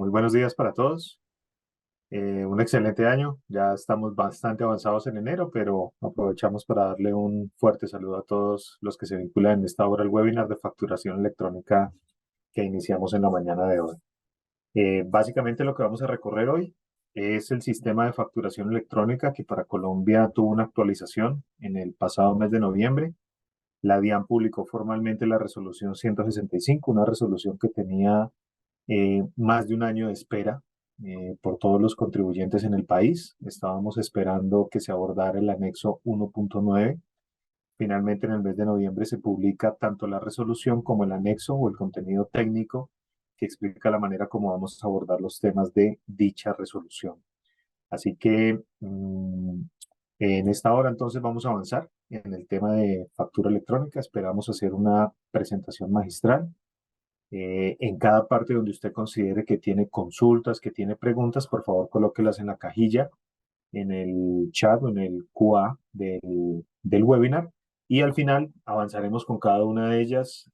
Muy buenos días para todos. Un excelente año. Ya estamos bastante avanzados en enero, pero aprovechamos para darle un fuerte saludo a todos los que se vinculan en esta hora al webinar de facturación electrónica que iniciamos en la mañana de hoy. Básicamente lo que vamos a recorrer hoy es el sistema de facturación electrónica que para Colombia tuvo una actualización en el pasado mes de noviembre. La DIAN publicó formalmente la resolución 165, una resolución que tenía más de un año de espera por todos los contribuyentes en el país. Estábamos esperando que se abordara el anexo 1.9. Finalmente, en el mes de noviembre se publica tanto la resolución como el anexo o el contenido técnico que explica la manera como vamos a abordar los temas de dicha resolución. Así que en esta hora entonces vamos a avanzar en el tema de factura electrónica. Esperamos hacer una presentación magistral. En cada parte donde usted considere que tiene consultas, que tiene preguntas, por favor colóquelas en la cajilla, en el chat o en el QA del webinar. Y al final avanzaremos con cada una de ellas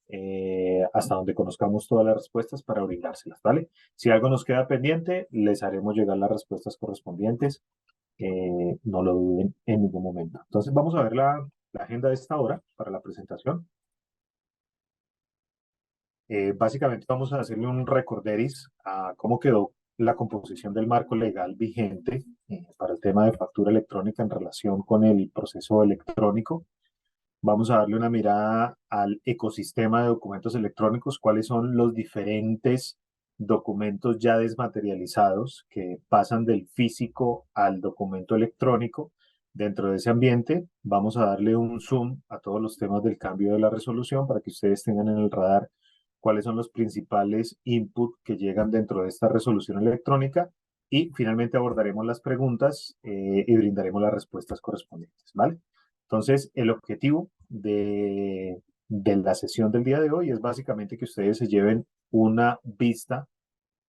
hasta donde conozcamos todas las respuestas para brindárselas, ¿vale? Si algo nos queda pendiente, les haremos llegar las respuestas correspondientes. No lo duden en ningún momento. Entonces vamos a ver la agenda de esta hora para la presentación. Básicamente vamos a hacerle un recorderis a cómo quedó la composición del marco legal vigente para el tema de factura electrónica en relación con el proceso electrónico. Vamos a darle una mirada al ecosistema de documentos electrónicos, cuáles son los diferentes documentos ya desmaterializados que pasan del físico al documento electrónico. Dentro de ese ambiente, vamos a darle un zoom a todos los temas del cambio de la resolución para que ustedes tengan en el radar cuáles son los principales inputs que llegan dentro de esta resolución electrónica y finalmente abordaremos las preguntas y brindaremos las respuestas correspondientes, ¿vale? Entonces, el objetivo de la sesión del día de hoy es básicamente que ustedes se lleven una vista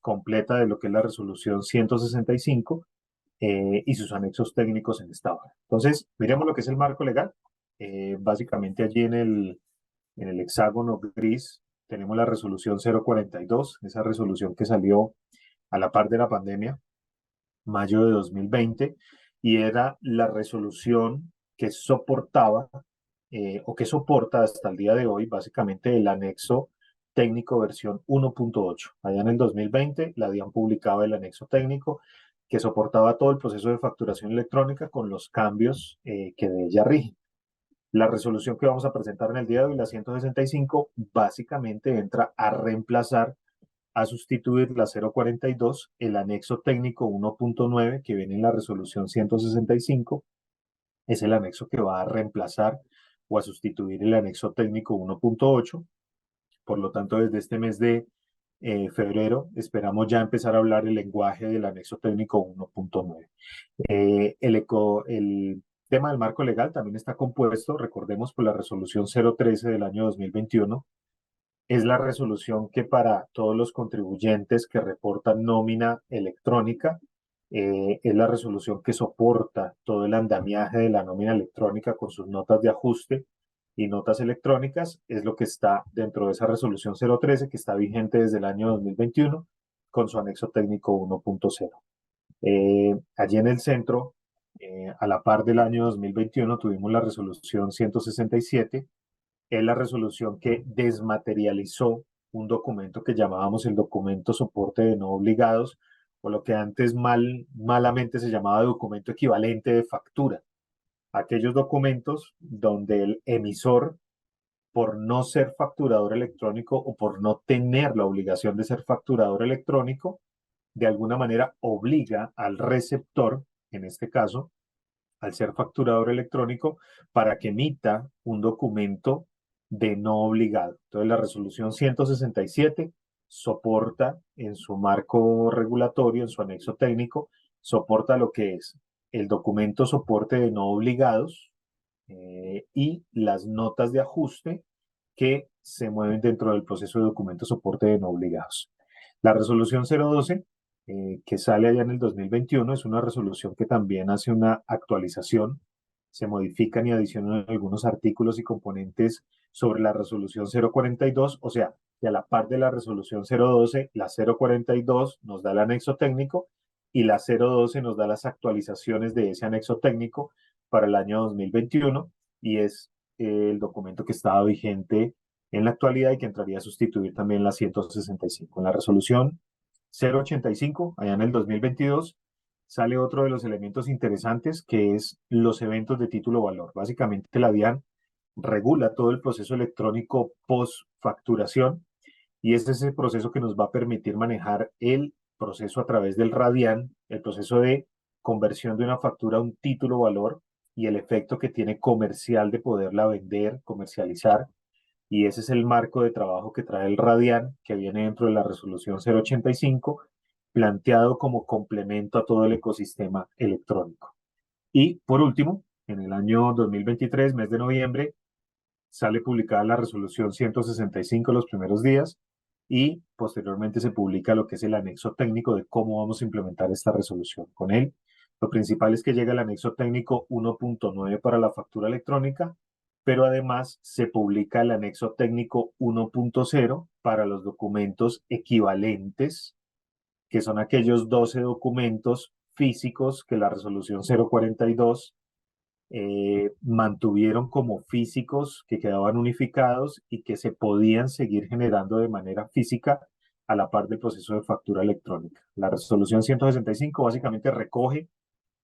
completa de lo que es la resolución 165 y sus anexos técnicos en esta hora. Entonces, miremos lo que es el marco legal. Básicamente allí en el hexágono gris tenemos la resolución 042, esa resolución que salió a la par de la pandemia, mayo de 2020, y era la resolución que soportaba o que soporta hasta el día de hoy básicamente el anexo técnico versión 1.8. Allá en el 2020 la DIAN publicaba el anexo técnico que soportaba todo el proceso de facturación electrónica con los cambios que de ella rigen. La resolución que vamos a presentar en el día de hoy, la 165, básicamente entra a reemplazar, a sustituir la 042, el anexo técnico 1.9 que viene en la resolución 165, es el anexo que va a reemplazar o a sustituir el anexo técnico 1.8. Por lo tanto, desde este mes de febrero esperamos ya empezar a hablar el lenguaje del anexo técnico 1.9. El tema del marco legal también está compuesto, recordemos, por la resolución 013 del año 2021. Es la resolución que para todos los contribuyentes que reportan nómina electrónica, es la resolución que soporta todo el andamiaje de la nómina electrónica con sus notas de ajuste y notas electrónicas. Es lo que está dentro de esa resolución 013 que está vigente desde el año 2021 con su anexo técnico 1.0. Allí en el centro, a la par del año 2021, tuvimos la resolución 167. Es la resolución que desmaterializó un documento que llamábamos el documento soporte de no obligados, o lo que antes malamente se llamaba documento equivalente de factura. Aquellos documentos donde el emisor, por no ser facturador electrónico o por no tener la obligación de ser facturador electrónico, de alguna manera obliga al receptor, en este caso, al ser facturador electrónico, para que emita un documento de no obligado. Entonces, la resolución 167 soporta en su marco regulatorio, en su anexo técnico, soporta lo que es el documento soporte de no obligados y las notas de ajuste que se mueven dentro del proceso de documento soporte de no obligados. La resolución 012 que sale allá en el 2021, es una resolución que también hace una actualización, se modifican y adicionan algunos artículos y componentes sobre la resolución 042, o sea, que a la par de la resolución 012, la 042 nos da el anexo técnico y la 012 nos da las actualizaciones de ese anexo técnico para el año 2021 y es el documento que estaba vigente en la actualidad y que entraría a sustituir también la 165. En la resolución 085, allá en el 2022, sale otro de los elementos interesantes que es los eventos de título valor. Básicamente la DIAN regula todo el proceso electrónico post facturación y es ese proceso que nos va a permitir manejar el proceso a través del RADIAN, el proceso de conversión de una factura a un título valor y el efecto que tiene comercial de poderla vender, comercializar. Y ese es el marco de trabajo que trae el RADIAN, que viene dentro de la resolución 085, planteado como complemento a todo el ecosistema electrónico. Y por último, en el año 2023, mes de noviembre, sale publicada la resolución 165 los primeros días y posteriormente se publica lo que es el anexo técnico de cómo vamos a implementar esta resolución. Con él, lo principal es que llega el anexo técnico 1.9 para la factura electrónica, pero además se publica el anexo técnico 1.0 para los documentos equivalentes, que son aquellos 12 documentos físicos que la resolución 042 mantuvieron como físicos que quedaban unificados y que se podían seguir generando de manera física a la par del proceso de factura electrónica. La resolución 165 básicamente recoge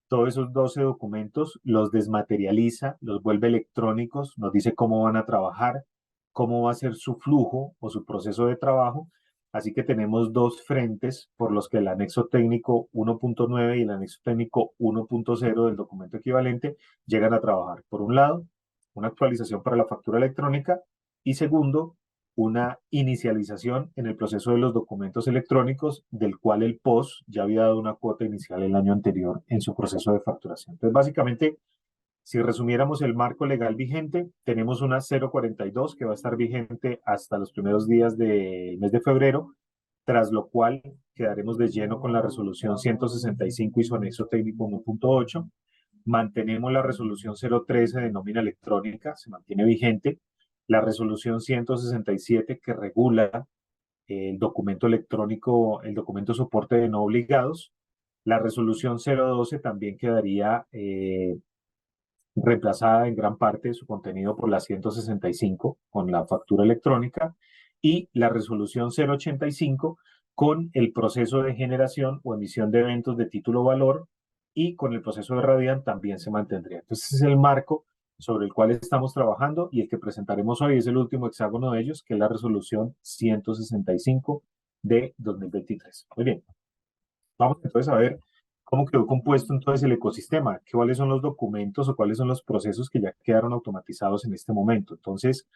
todos esos 12 documentos, los desmaterializa, los vuelve electrónicos, nos dice cómo van a trabajar, cómo va a ser su flujo o su proceso de trabajo. Así que tenemos dos frentes por los que el anexo técnico 1.9 y el anexo técnico 1.0 del documento equivalente llegan a trabajar. Por un lado, una actualización para la factura electrónica y segundo, una inicialización en el proceso de los documentos electrónicos, del cual el POS ya había dado una cuota inicial el año anterior en su proceso de facturación. Entonces, básicamente, si resumiéramos el marco legal vigente, tenemos una 042 que va a estar vigente hasta los primeros días del mes de febrero, tras lo cual quedaremos de lleno con la resolución 165 y su anexo técnico 1.8. Mantenemos la resolución 013 de nómina electrónica, se mantiene vigente. La resolución 167 que regula el documento electrónico, el documento soporte de no obligados. La resolución 012 también quedaría reemplazada en gran parte de su contenido por la 165 con la factura electrónica y la resolución 085 con el proceso de generación o emisión de eventos de título valor y con el proceso de Radian también se mantendría. Entonces es el marco sobre el cual estamos trabajando y el que presentaremos hoy es el último hexágono de ellos, que es la resolución 165 de 2023. Muy bien, vamos entonces a ver cómo quedó compuesto entonces el ecosistema, cuáles son los documentos o cuáles son los procesos que ya quedaron automatizados en este momento. Entonces,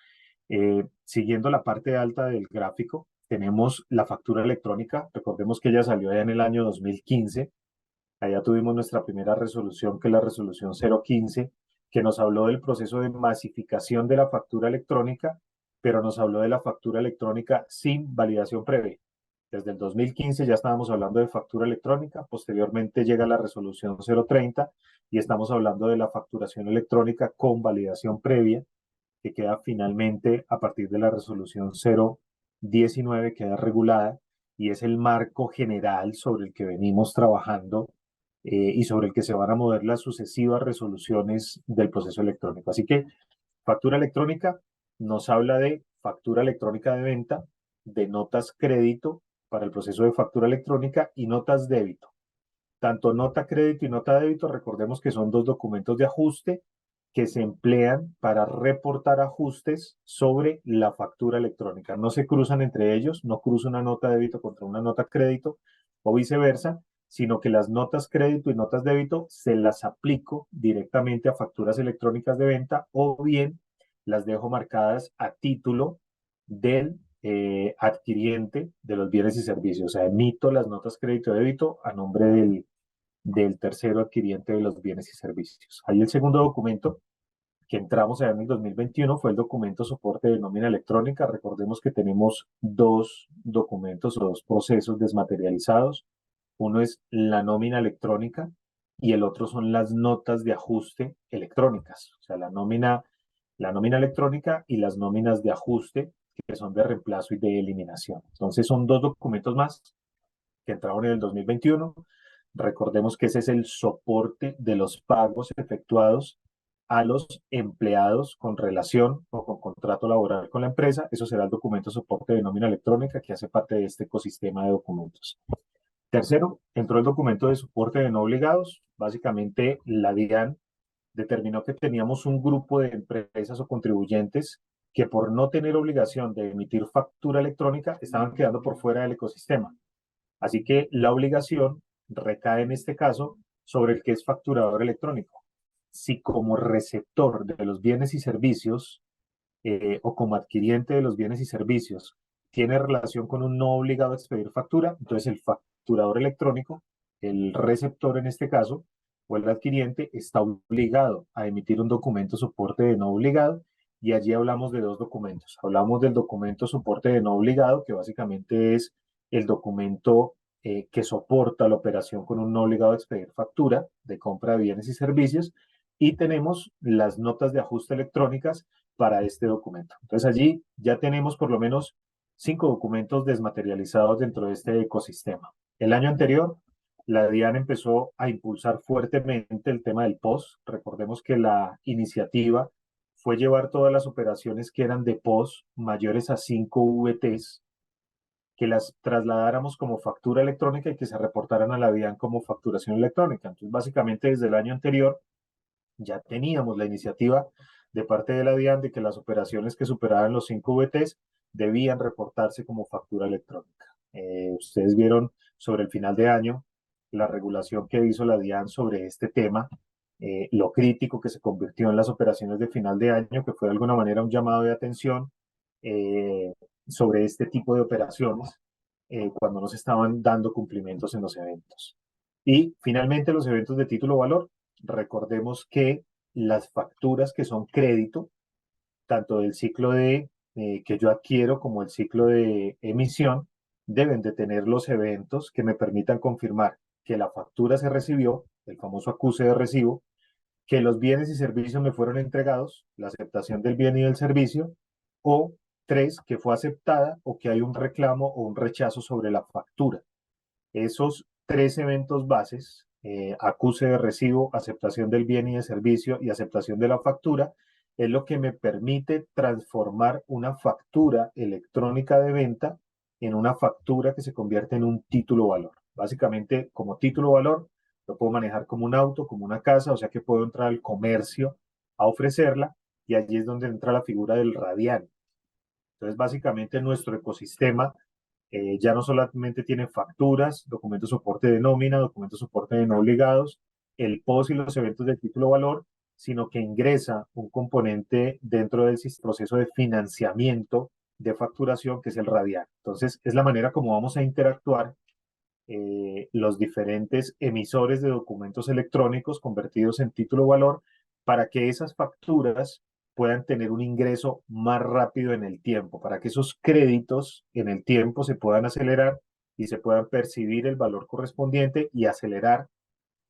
siguiendo la parte alta del gráfico, tenemos la factura electrónica. Recordemos que ella salió ya en el año 2015. Allá tuvimos nuestra primera resolución, que es la resolución 015, que nos habló del proceso de masificación de la factura electrónica, pero nos habló de la factura electrónica sin validación previa. Desde el 2015 ya estábamos hablando de factura electrónica, posteriormente llega la resolución 030 y estamos hablando de la facturación electrónica con validación previa, que queda finalmente a partir de la resolución 019, queda regulada y es el marco general sobre el que venimos trabajando y sobre el que se van a mover las sucesivas resoluciones del proceso electrónico. Así que factura electrónica nos habla de factura electrónica de venta, de notas crédito para el proceso de factura electrónica y notas débito. Tanto nota crédito y nota débito, recordemos que son dos documentos de ajuste que se emplean para reportar ajustes sobre la factura electrónica. No se cruzan entre ellos, no cruza una nota débito contra una nota crédito o viceversa, sino que las notas crédito y notas débito se las aplico directamente a facturas electrónicas de venta o bien las dejo marcadas a título del adquiriente de los bienes y servicios. O sea, emito las notas crédito y débito a nombre del tercero adquiriente de los bienes y servicios. Ahí el segundo documento que entramos allá en el 2021 fue el documento soporte de nómina electrónica. Recordemos que tenemos dos documentos o dos procesos desmaterializados. Uno es la nómina electrónica y el otro son las notas de ajuste electrónicas. O sea, la nómina electrónica y las nóminas de ajuste que son de reemplazo y de eliminación. Entonces son dos documentos más que entraron en el 2021. Recordemos que ese es el soporte de los pagos efectuados a los empleados con relación o con contrato laboral con la empresa. Eso será el documento soporte de nómina electrónica que hace parte de este ecosistema de documentos. Tercero, entró el documento de soporte de no obligados. Básicamente, la DIAN determinó que teníamos un grupo de empresas o contribuyentes que por no tener obligación de emitir factura electrónica estaban quedando por fuera del ecosistema. Así que la obligación recae en este caso sobre el que es facturador electrónico. Si como receptor de los bienes y servicios o como adquiriente de los bienes y servicios tiene relación con un no obligado a expedir factura, entonces el facturador electrónico, el receptor en este caso, o el adquiriente, está obligado a emitir un documento soporte de no obligado, y allí hablamos de dos documentos. Hablamos del documento soporte de no obligado, que básicamente es el documento que soporta la operación con un no obligado a expedir factura de compra de bienes y servicios, y tenemos las notas de ajuste electrónicas para este documento. Entonces allí ya tenemos por lo menos 5 documentos desmaterializados dentro de este ecosistema. El año anterior, la DIAN empezó a impulsar fuertemente el tema del POS. Recordemos que la iniciativa fue llevar todas las operaciones que eran de POS mayores a 5 VTs, que las trasladáramos como factura electrónica y que se reportaran a la DIAN como facturación electrónica. Entonces, básicamente desde el año anterior ya teníamos la iniciativa de parte de la DIAN de que las operaciones que superaban los 5 VTs debían reportarse como factura electrónica. Ustedes vieron sobre el final de año la regulación que hizo la DIAN sobre este tema, lo crítico que se convirtió en las operaciones de final de año, que fue de alguna manera un llamado de atención eh, sobre este tipo de operaciones cuando no se estaban dando cumplimientos en los eventos. Y finalmente los eventos de título valor. Recordemos que las facturas que son crédito, tanto del ciclo de que yo adquiero como el ciclo de emisión, deben de tener los eventos que me permitan confirmar que la factura se recibió, el famoso acuse de recibo, que los bienes y servicios me fueron entregados, la aceptación del bien y del servicio, o tres, que fue aceptada o que hay un reclamo o un rechazo sobre la factura. Esos tres eventos bases, acuse de recibo, aceptación del bien y de servicio y aceptación de la factura, es lo que me permite transformar una factura electrónica de venta en una factura que se convierte en un título valor. Básicamente, como título valor, lo puedo manejar como un auto, como una casa, o sea que puedo entrar al comercio a ofrecerla, y allí es donde entra la figura del radial. Entonces, básicamente nuestro ecosistema ya no solamente tiene facturas, documentos soporte de nómina, documentos soporte de no obligados, el POS y los eventos de título valor, sino que ingresa un componente dentro del proceso de financiamiento de facturación, que es el radial. Entonces, es la manera como vamos a interactuar los diferentes emisores de documentos electrónicos convertidos en título valor para que esas facturas puedan tener un ingreso más rápido en el tiempo, para que esos créditos en el tiempo se puedan acelerar y se puedan percibir el valor correspondiente y acelerar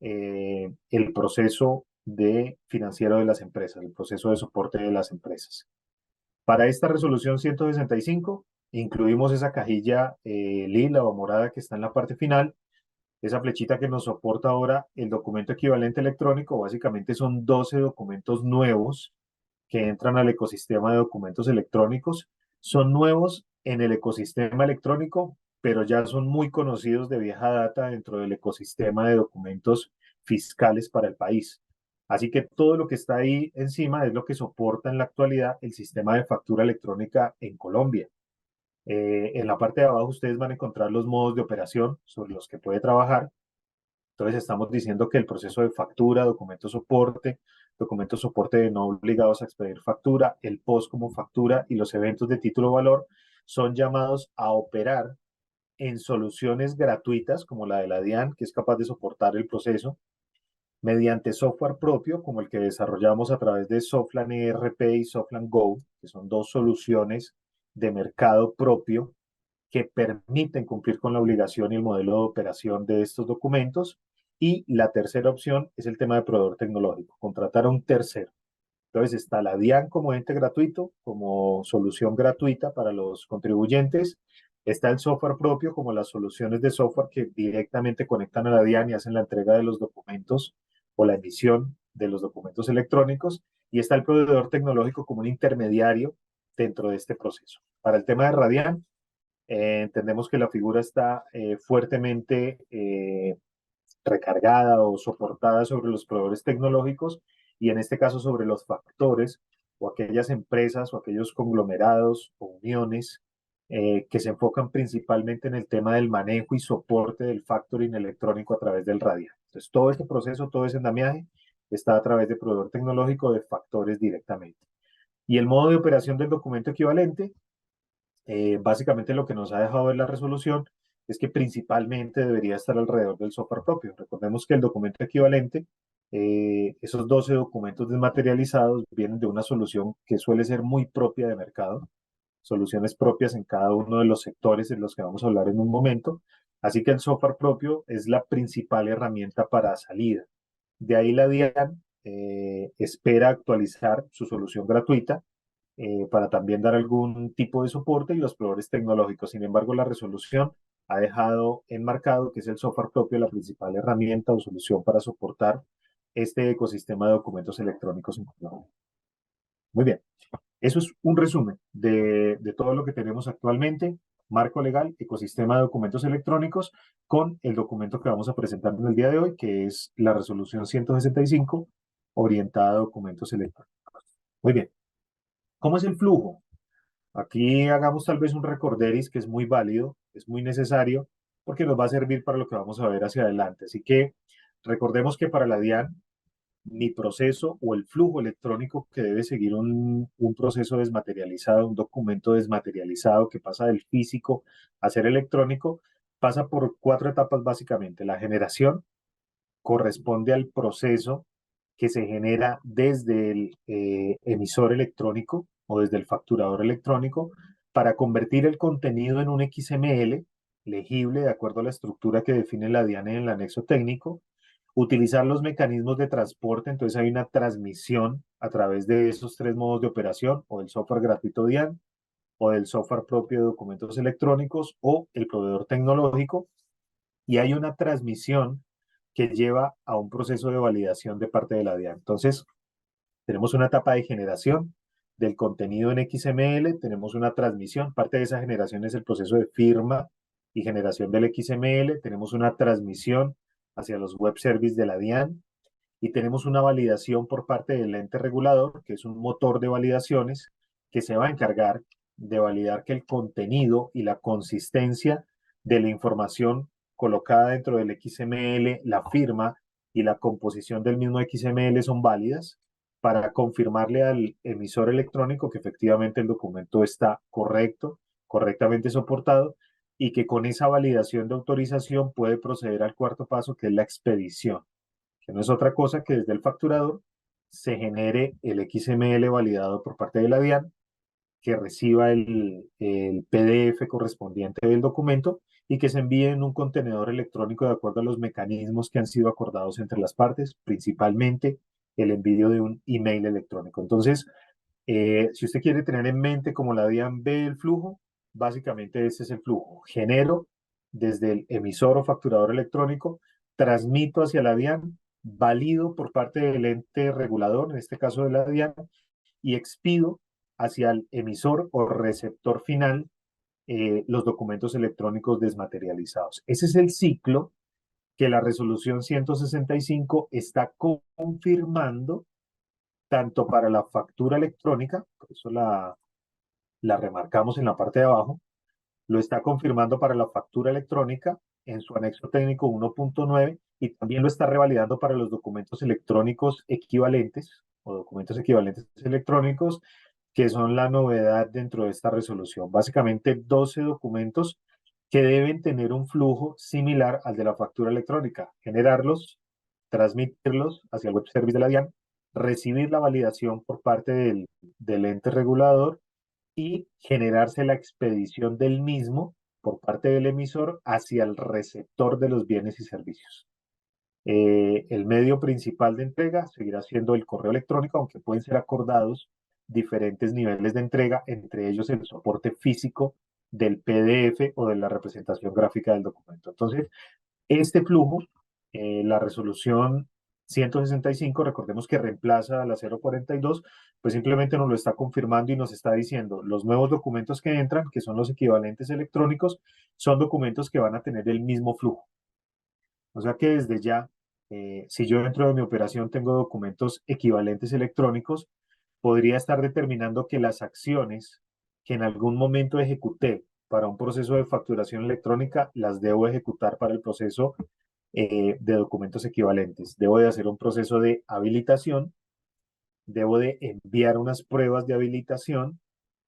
el proceso de financiero de las empresas, el proceso de soporte de las empresas. Para esta resolución 165, incluimos esa cajilla lila o morada que está en la parte final, esa flechita que nos soporta ahora el documento equivalente electrónico. Básicamente son 12 documentos nuevos que entran al ecosistema de documentos electrónicos. Son nuevos en el ecosistema electrónico, pero ya son muy conocidos de vieja data dentro del ecosistema de documentos fiscales para el país. Así que todo lo que está ahí encima es lo que soporta en la actualidad el sistema de factura electrónica en Colombia. En la parte de abajo ustedes van a encontrar los modos de operación sobre los que puede trabajar. Entonces estamos diciendo que el proceso de factura, documento soporte de no obligados a expedir factura, el POS como factura y los eventos de título valor son llamados a operar en soluciones gratuitas como la de la DIAN, que es capaz de soportar el proceso, mediante software propio como el que desarrollamos a través de Softland ERP y Softland Go, que son dos soluciones de mercado propio que permiten cumplir con la obligación y el modelo de operación de estos documentos. Y la tercera opción es el tema de proveedor tecnológico, contratar a un tercero Entonces está la DIAN como ente gratuito, como solución gratuita para los contribuyentes. Está el software propio como las soluciones de software que directamente conectan a la DIAN y hacen la entrega de los documentos o la emisión de los documentos electrónicos. Y está el proveedor tecnológico como un intermediario dentro de este proceso. Para el tema de Radian, entendemos que la figura está fuertemente recargada o soportada sobre los proveedores tecnológicos y en este caso sobre los factores o aquellas empresas o aquellos conglomerados o uniones que se enfocan principalmente en el tema del manejo y soporte del factoring electrónico a través del Radian. Entonces, todo este proceso, todo ese andamiaje está a través de proveedor tecnológico de factores directamente. Y el modo de operación del documento equivalente, básicamente lo que nos ha dejado ver la resolución es que principalmente debería estar alrededor del software propio. Recordemos que el documento equivalente, esos 12 documentos desmaterializados vienen de una solución que suele ser muy propia de mercado, soluciones propias en cada uno de los sectores en los que vamos a hablar en un momento. Así que el software propio es la principal herramienta para salida. De ahí la DIAN espera actualizar su solución gratuita para también dar algún tipo de soporte y los proveedores tecnológicos. Sin embargo, la resolución ha dejado enmarcado que es el software propio la principal herramienta o solución para soportar este ecosistema de documentos electrónicos en Colombia. Muy bien, eso es un resumen de todo lo que tenemos actualmente. Marco legal, ecosistema de documentos electrónicos, con el documento que vamos a presentar en el día de hoy, que es la resolución 165 orientada a documentos electrónicos. Muy bien, ¿cómo es el flujo? Aquí hagamos tal vez un recorderis que es muy válido, es muy necesario, porque nos va a servir para lo que vamos a ver hacia adelante. Así que recordemos que para la DIAN, mi proceso o el flujo electrónico que debe seguir un proceso desmaterializado, un documento desmaterializado que pasa del físico a ser electrónico, pasa por cuatro etapas básicamente. La generación corresponde al proceso que se genera desde el emisor electrónico o desde el facturador electrónico para convertir el contenido en un XML legible de acuerdo a la estructura que define la DIAN en el anexo técnico, utilizar los mecanismos de transporte, entonces hay una transmisión a través de esos tres modos de operación o del software gratuito DIAN o del software propio de documentos electrónicos o el proveedor tecnológico y hay una transmisión que lleva a un proceso de validación de parte de la DIAN. Entonces, tenemos una etapa de generación del contenido en XML, tenemos una transmisión, parte de esa generación es el proceso de firma y generación del XML, tenemos una transmisión hacia los web services de la DIAN y tenemos una validación por parte del ente regulador, que es un motor de validaciones que se va a encargar de validar que el contenido y la consistencia de la información colocada dentro del XML, la firma y la composición del mismo XML son válidas para confirmarle al emisor electrónico que efectivamente el documento está correcto, correctamente soportado y que con esa validación de autorización puede proceder al cuarto paso, que es la expedición, que no es otra cosa que desde el facturador se genere el XML validado por parte de la DIAN, que reciba el PDF correspondiente del documento y que se envíe en un contenedor electrónico de acuerdo a los mecanismos que han sido acordados entre las partes, principalmente el envío de un email electrónico. Entonces, si usted quiere tener en mente cómo la DIAN ve el flujo, básicamente ese es el flujo. Genero desde el emisor o facturador electrónico, transmito hacia la DIAN, valido por parte del ente regulador, en este caso de la DIAN, y expido hacia el emisor o receptor final los documentos electrónicos desmaterializados. Ese es el ciclo que la resolución 165 está confirmando tanto para la factura electrónica, por eso la remarcamos en la parte de abajo, lo está confirmando para la factura electrónica en su anexo técnico 1.9 y también lo está revalidando para los documentos electrónicos equivalentes o documentos equivalentes electrónicos, que son la novedad dentro de esta resolución. Básicamente 12 documentos que deben tener un flujo similar al de la factura electrónica, generarlos, transmitirlos hacia el web service de la DIAN, recibir la validación por parte del ente regulador y generarse la expedición del mismo por parte del emisor hacia el receptor de los bienes y servicios. El medio principal de entrega seguirá siendo el correo electrónico, aunque pueden ser acordados diferentes niveles de entrega, entre ellos el soporte físico del PDF o de la representación gráfica del documento. Entonces, este flujo, la resolución 165, recordemos que reemplaza a la 042, pues simplemente nos lo está confirmando y nos está diciendo los nuevos documentos que entran, que son los equivalentes electrónicos, son documentos que van a tener el mismo flujo. O sea que desde ya, si yo dentro de mi operación tengo documentos equivalentes electrónicos, podría estar determinando que las acciones que en algún momento ejecuté para un proceso de facturación electrónica, las debo ejecutar para el proceso de documentos equivalentes. Debo de hacer un proceso de habilitación, debo de enviar unas pruebas de habilitación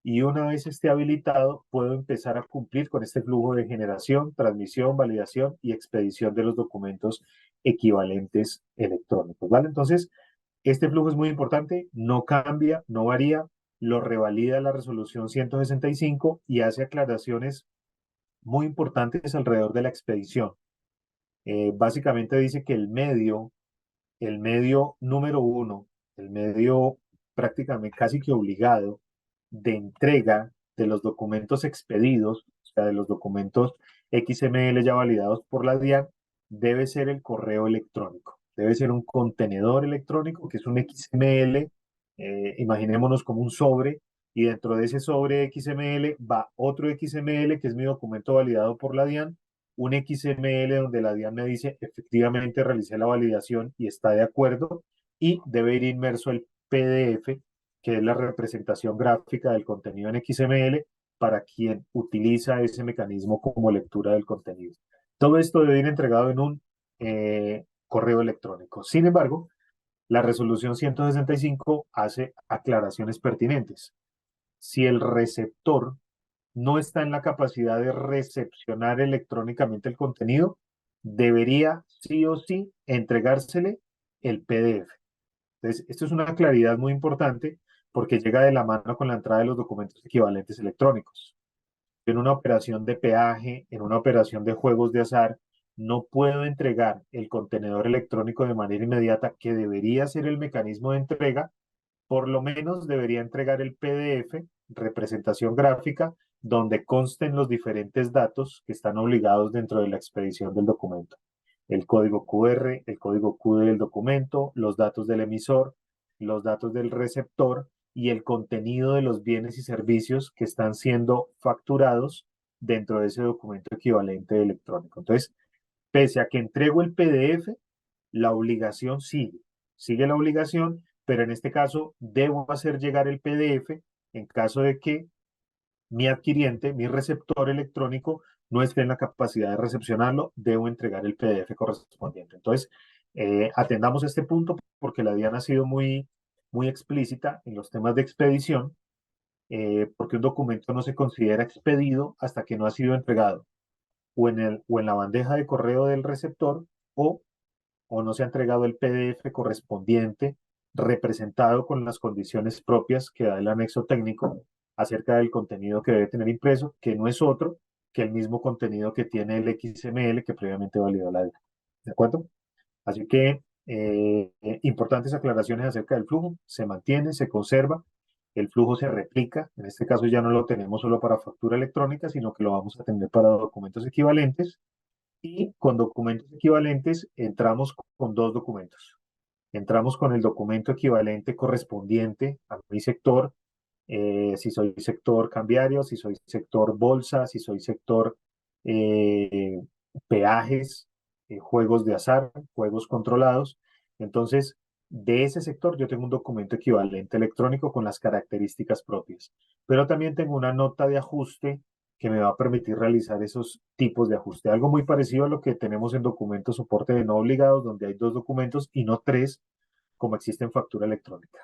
y una vez esté habilitado, puedo empezar a cumplir con este flujo de generación, transmisión, validación y expedición de los documentos equivalentes electrónicos, ¿vale? Entonces, este flujo es muy importante, no cambia, no varía, lo revalida la resolución 165 y hace aclaraciones muy importantes alrededor de la expedición. Básicamente dice que el medio número uno, el medio prácticamente casi que obligado de entrega de los documentos expedidos, o sea, de los documentos XML ya validados por la DIAN, debe ser el correo electrónico. Debe ser un contenedor electrónico que es un XML, imaginémonos como un sobre, y dentro de ese sobre XML va otro XML que es mi documento validado por la DIAN, un XML donde la DIAN me dice efectivamente realicé la validación y está de acuerdo, y debe ir inmerso el PDF, que es la representación gráfica del contenido en XML para quien utiliza ese mecanismo como lectura del contenido. Todo esto debe ir entregado en un correo electrónico. Sin embargo, la resolución 165 hace aclaraciones pertinentes. Si el receptor no está en la capacidad de recepcionar electrónicamente el contenido, debería sí o sí entregársele el PDF. Entonces, esto es una claridad muy importante porque llega de la mano con la entrada de los documentos equivalentes electrónicos. En una operación de peaje, en una operación de juegos de azar, no puedo entregar el contenedor electrónico de manera inmediata, que debería ser el mecanismo de entrega. Por lo menos debería entregar el PDF, representación gráfica, donde consten los diferentes datos que están obligados dentro de la expedición del documento. El código QR, el código QD del documento, los datos del emisor, los datos del receptor y el contenido de los bienes y servicios que están siendo facturados dentro de ese documento equivalente electrónico. Entonces, pese a que entrego el PDF, la obligación sigue la obligación, pero en este caso debo hacer llegar el PDF en caso de que mi adquiriente, mi receptor electrónico, no esté en la capacidad de recepcionarlo, debo entregar el PDF correspondiente. Entonces, atendamos este punto porque la DIAN ha sido muy explícita en los temas de expedición, porque un documento no se considera expedido hasta que no ha sido entregado o en la bandeja de correo del receptor o no se ha entregado el PDF correspondiente representado con las condiciones propias que da el anexo técnico acerca del contenido que debe tener impreso, que no es otro que el mismo contenido que tiene el XML que previamente validó la DIA. ¿De acuerdo? Así que importantes aclaraciones acerca del flujo. Se mantiene, se conserva, el flujo se replica. En este caso ya no lo tenemos solo para factura electrónica, sino que lo vamos a tener para documentos equivalentes. Y con documentos equivalentes entramos con dos documentos. Entramos con el documento equivalente correspondiente a mi sector, si soy sector cambiario, si soy sector bolsa, si soy sector eh, peajes, juegos de azar, juegos controlados. Entonces, de ese sector yo tengo un documento equivalente electrónico con las características propias, pero también tengo una nota de ajuste que me va a permitir realizar esos tipos de ajuste. Algo muy parecido a lo que tenemos en documentos soporte de no obligados, donde hay dos documentos y no tres, como existe en factura electrónica.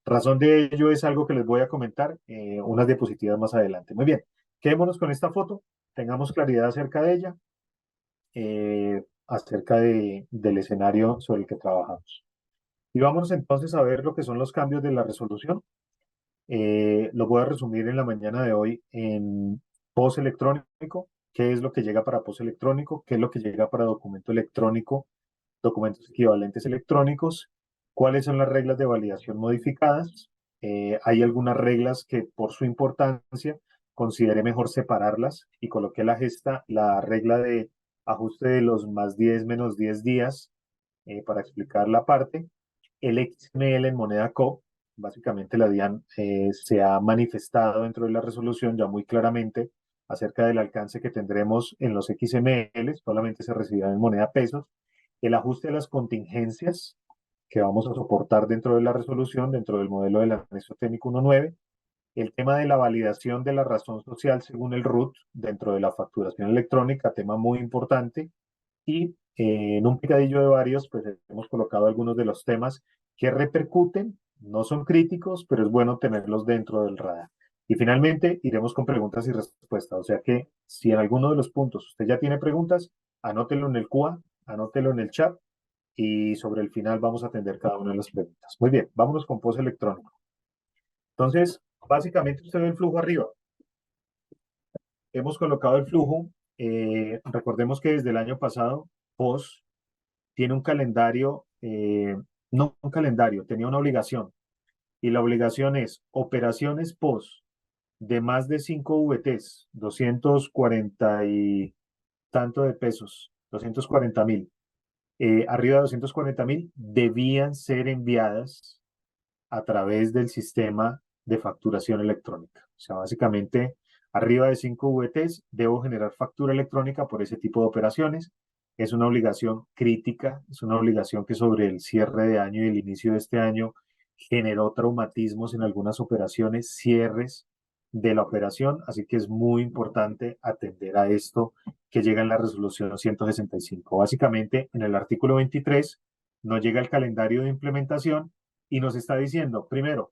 Razón de ello es algo que les voy a comentar unas diapositivas más adelante. Muy bien, quedémonos con esta foto, tengamos claridad acerca de ella, acerca del escenario sobre el que trabajamos. Y vamos entonces a ver lo que son los cambios de la resolución. Lo voy a resumir en la mañana de hoy en POS electrónico, qué es lo que llega para POS electrónico, qué es lo que llega para documento electrónico documentos equivalentes electrónicos. ¿Cuáles son las reglas de validación modificadas? Hay algunas reglas que por su importancia consideré mejor separarlas y coloqué la regla de ajuste de los más 10 menos 10 días para explicar la parte. El XML en moneda CO, básicamente la DIAN se ha manifestado dentro de la resolución ya muy claramente acerca del alcance que tendremos en los XML, solamente se recibirán en moneda pesos. El ajuste de las contingencias que vamos a soportar dentro de la resolución, dentro del modelo del anexo técnico 1.9, el tema de la validación de la razón social según el RUT dentro de la facturación electrónica, tema muy importante, y en un picadillo de varios, pues hemos colocado algunos de los temas que repercuten, no son críticos, pero es bueno tenerlos dentro del radar. Y finalmente iremos con preguntas y respuestas, o sea que si en alguno de los puntos usted ya tiene preguntas, anótelo en el QA, anótelo en el chat y sobre el final vamos a atender cada una de las preguntas. Muy bien, vámonos con POS electrónico. Entonces, básicamente usted ve el flujo arriba. Hemos colocado el flujo. Recordemos que desde el año pasado, POS tiene un calendario, no un calendario, tenía una obligación. Y la obligación es operaciones POS de más de 5 VTs, 240 y tanto de pesos, 240.000. Arriba de 240.000 debían ser enviadas a través del sistema de facturación electrónica. O sea, básicamente, arriba de 5 VTs debo generar factura electrónica por ese tipo de operaciones. Es una obligación crítica, es una obligación que sobre el cierre de año y el inicio de este año generó traumatismos en algunas operaciones, cierres de la operación, así que es muy importante atender a esto que llega en la resolución 165. Básicamente, en el artículo 23 no llega el calendario de implementación y nos está diciendo, primero,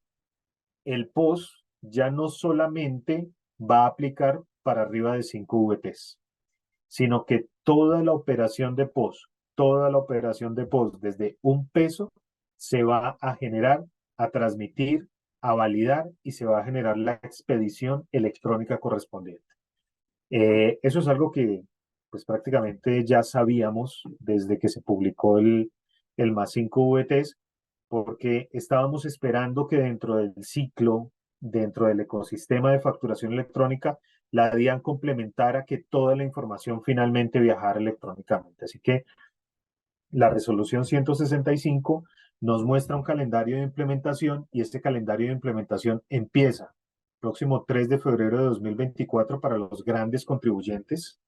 el POS ya no solamente va a aplicar para arriba de 5 VTs, sino que toda la operación de POS, toda la operación de POS desde un peso se va a generar, a transmitir, a validar y se va a generar la expedición electrónica correspondiente. Eso es algo que pues prácticamente ya sabíamos desde que se publicó el más 5 VTs, porque estábamos esperando que dentro del ciclo, dentro del ecosistema de facturación electrónica, la DIAN complementara que toda la información finalmente viajara electrónicamente. Así que la resolución 165 nos muestra un calendario de implementación y este calendario de implementación empieza próximo 3 de febrero de 2024 para los grandes contribuyentes.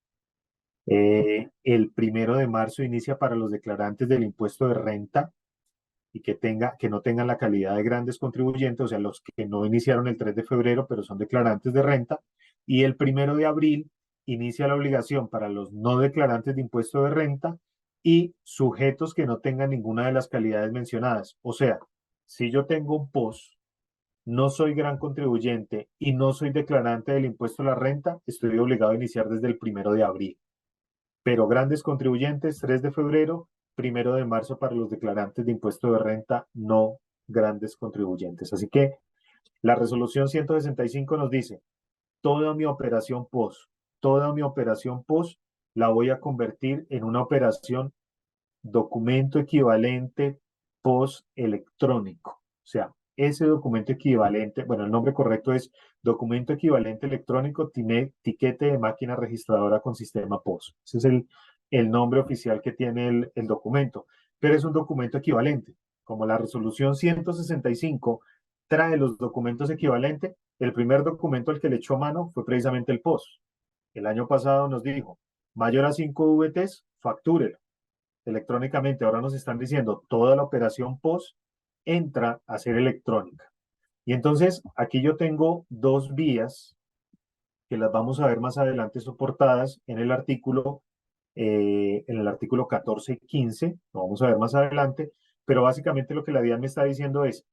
El 1 de marzo inicia para los declarantes del impuesto de renta y que no tengan la calidad de grandes contribuyentes, o sea, los que no iniciaron el 3 de febrero, pero son declarantes de renta. Y el 1 de abril inicia la obligación para los no declarantes de impuesto de renta y sujetos que no tengan ninguna de las calidades mencionadas. O sea, si yo tengo un POS, no soy gran contribuyente y no soy declarante del impuesto a la renta, estoy obligado a iniciar desde el 1 de abril. Pero grandes contribuyentes, 3 de febrero, 1 de marzo para los declarantes de impuesto de renta, no grandes contribuyentes. Así que la resolución 165 nos dice, toda mi operación POS, toda mi operación POS la voy a convertir en una operación documento equivalente POS electrónico. O sea, ese documento equivalente, bueno, el nombre correcto es documento equivalente electrónico, tiquete de máquina registradora con sistema POS. Ese es el nombre oficial que tiene el documento, pero es un documento equivalente. Como la resolución 165 trae los documentos equivalentes, el primer documento al que le echó mano fue precisamente el POS. El año pasado nos dijo, mayor a 5 VTs, factúrelo electrónicamente. Ahora nos están diciendo toda la operación POS entra a ser electrónica. Y entonces aquí yo tengo dos vías que las vamos a ver más adelante soportadas en el artículo 14 y 15, lo vamos a ver más adelante, pero básicamente lo que la DIAN me está diciendo es,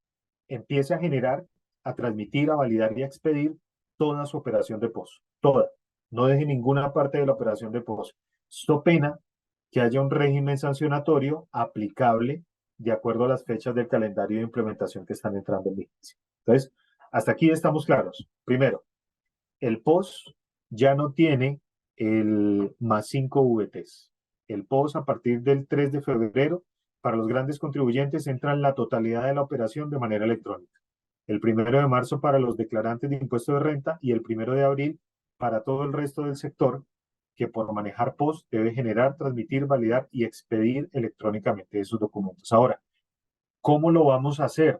empiece a generar, a transmitir, a validar y a expedir toda su operación de POS, toda. No deje ninguna parte de la operación de POS. Esto pena que haya un régimen sancionatorio aplicable de acuerdo a las fechas del calendario de implementación que están entrando en vigencia. Entonces, hasta aquí estamos claros. Primero, el POS ya no tiene el más 5 VTs. el POS a partir del 3 de febrero, para los grandes contribuyentes entra en la totalidad de la operación de manera electrónica. El 1 de marzo para los declarantes de impuesto de renta y el 1 de abril para todo el resto del sector que por manejar POS debe generar, transmitir, validar y expedir electrónicamente esos documentos. Ahora, ¿cómo lo vamos a hacer?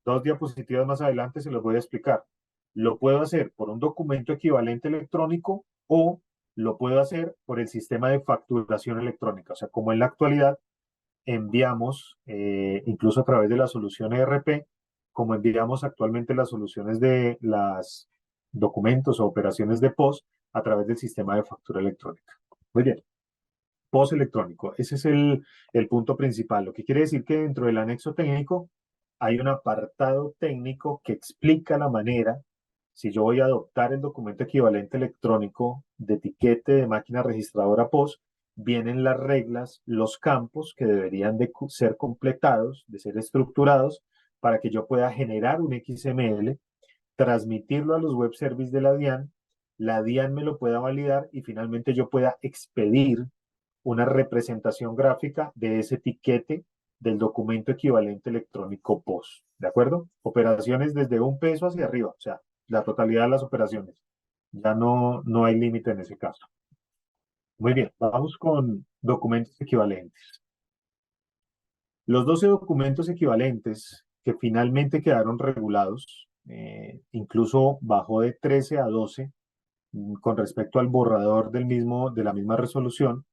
2 diapositivas más adelante se los voy a explicar. Lo puedo hacer por un documento equivalente electrónico o lo puedo hacer por el sistema de facturación electrónica. O sea, como en la actualidad enviamos, incluso a través de la solución ERP, como enviamos actualmente las soluciones de las documentos o operaciones de POS a través del sistema de factura electrónica. Muy bien. POS electrónico. Ese es el punto principal. Lo que quiere decir que dentro del anexo técnico hay un apartado técnico que explica la manera, si yo voy a adoptar el documento equivalente electrónico de etiquete de máquina registradora POS, vienen las reglas, los campos que deberían de ser completados, de ser estructurados, para que yo pueda generar un XML, transmitirlo a los web services de la DIAN me lo pueda validar y finalmente yo pueda expedir una representación gráfica de ese etiquete del documento equivalente electrónico POS, ¿de acuerdo? Operaciones desde $1 hacia arriba, o sea, la totalidad de las operaciones. Ya no hay límite en ese caso. Muy bien, vamos con documentos equivalentes. Los 12 documentos equivalentes que finalmente quedaron regulados, incluso bajó de 13 a 12 con respecto al borrador de la misma resolución,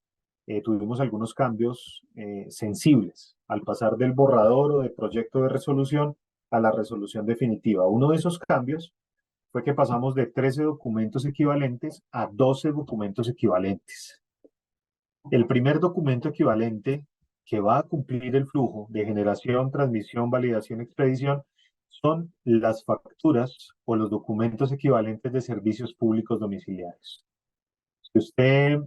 tuvimos algunos cambios sensibles al pasar del borrador o de proyecto de resolución a la resolución definitiva. Uno de esos cambios fue que pasamos de 13 documentos equivalentes a 12 documentos equivalentes. El primer documento equivalente que va a cumplir el flujo de generación, transmisión, validación, expedición son las facturas o los documentos equivalentes de servicios públicos domiciliarios. Si usted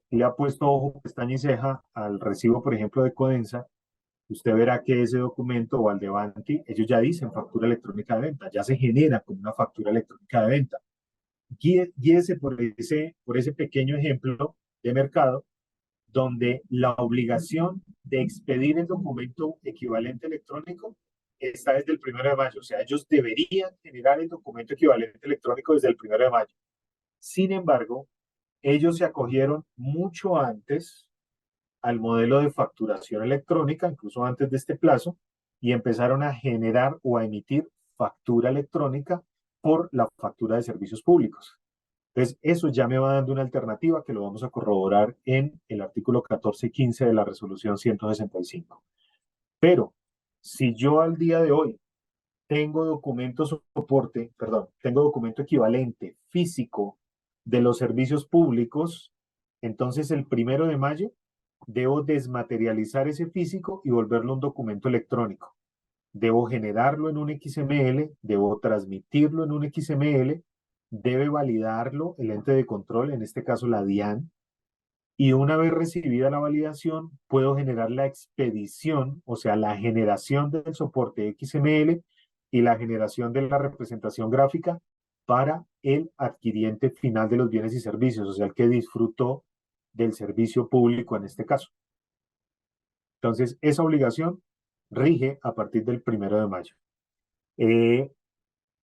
le ha puesto ojo, pestaña y ceja al recibo, por ejemplo, de Codensa, usted verá que ese documento o al de Banti, ellos ya dicen factura electrónica de venta, ya se genera como una factura electrónica de venta. Guíese por ese pequeño ejemplo de mercado donde la obligación de expedir el documento equivalente electrónico está desde el 1 de mayo. O sea, ellos deberían generar el documento equivalente electrónico desde el 1 de mayo. Sin embargo, ellos se acogieron mucho antes al modelo de facturación electrónica, incluso antes de este plazo, y empezaron a generar o a emitir factura electrónica por la factura de servicios públicos. Entonces, eso ya me va dando una alternativa que lo vamos a corroborar en el artículo 14 y 15 de la resolución 165. Pero, si yo al día de hoy tengo tengo documento equivalente físico de los servicios públicos, entonces el 1 de mayo debo desmaterializar ese físico y volverlo un documento electrónico. Debo generarlo en un XML, debo transmitirlo en un XML, debe validarlo el ente de control, en este caso la DIAN, y una vez recibida la validación, puedo generar la expedición, o sea, la generación del soporte XML y la generación de la representación gráfica para el adquiriente final de los bienes y servicios, o sea, el que disfrutó del servicio público en este caso. Entonces, esa obligación rige a partir del 1 de mayo.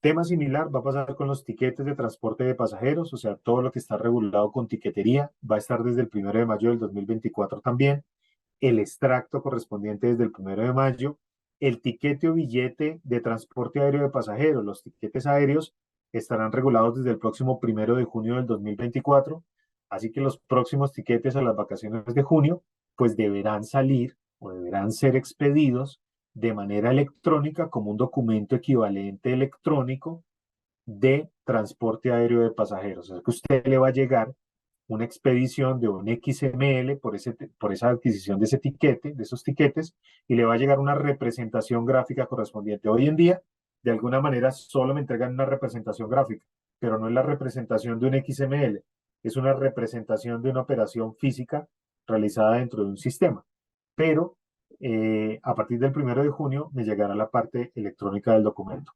Tema similar va a pasar con los tiquetes de transporte de pasajeros, o sea, todo lo que está regulado con tiquetería va a estar desde el 1 de mayo del 2024 también. El extracto correspondiente desde el 1 de mayo. El tiquete o billete de transporte aéreo de pasajeros, los tiquetes aéreos estarán regulados desde el próximo 1 de junio del 2024. Así que los próximos tiquetes a las vacaciones de junio, pues deberán salir o deberán ser expedidos de manera electrónica como un documento equivalente electrónico de transporte aéreo de pasajeros. Es que a usted le va a llegar una expedición de un XML por esa adquisición de ese etiquete, de esos tiquetes, y le va a llegar una representación gráfica correspondiente. Hoy en día, de alguna manera, solo me entregan una representación gráfica, pero no es la representación de un XML, es una representación de una operación física realizada dentro de un sistema. Pero a partir del 1 de junio me llegará la parte electrónica del documento.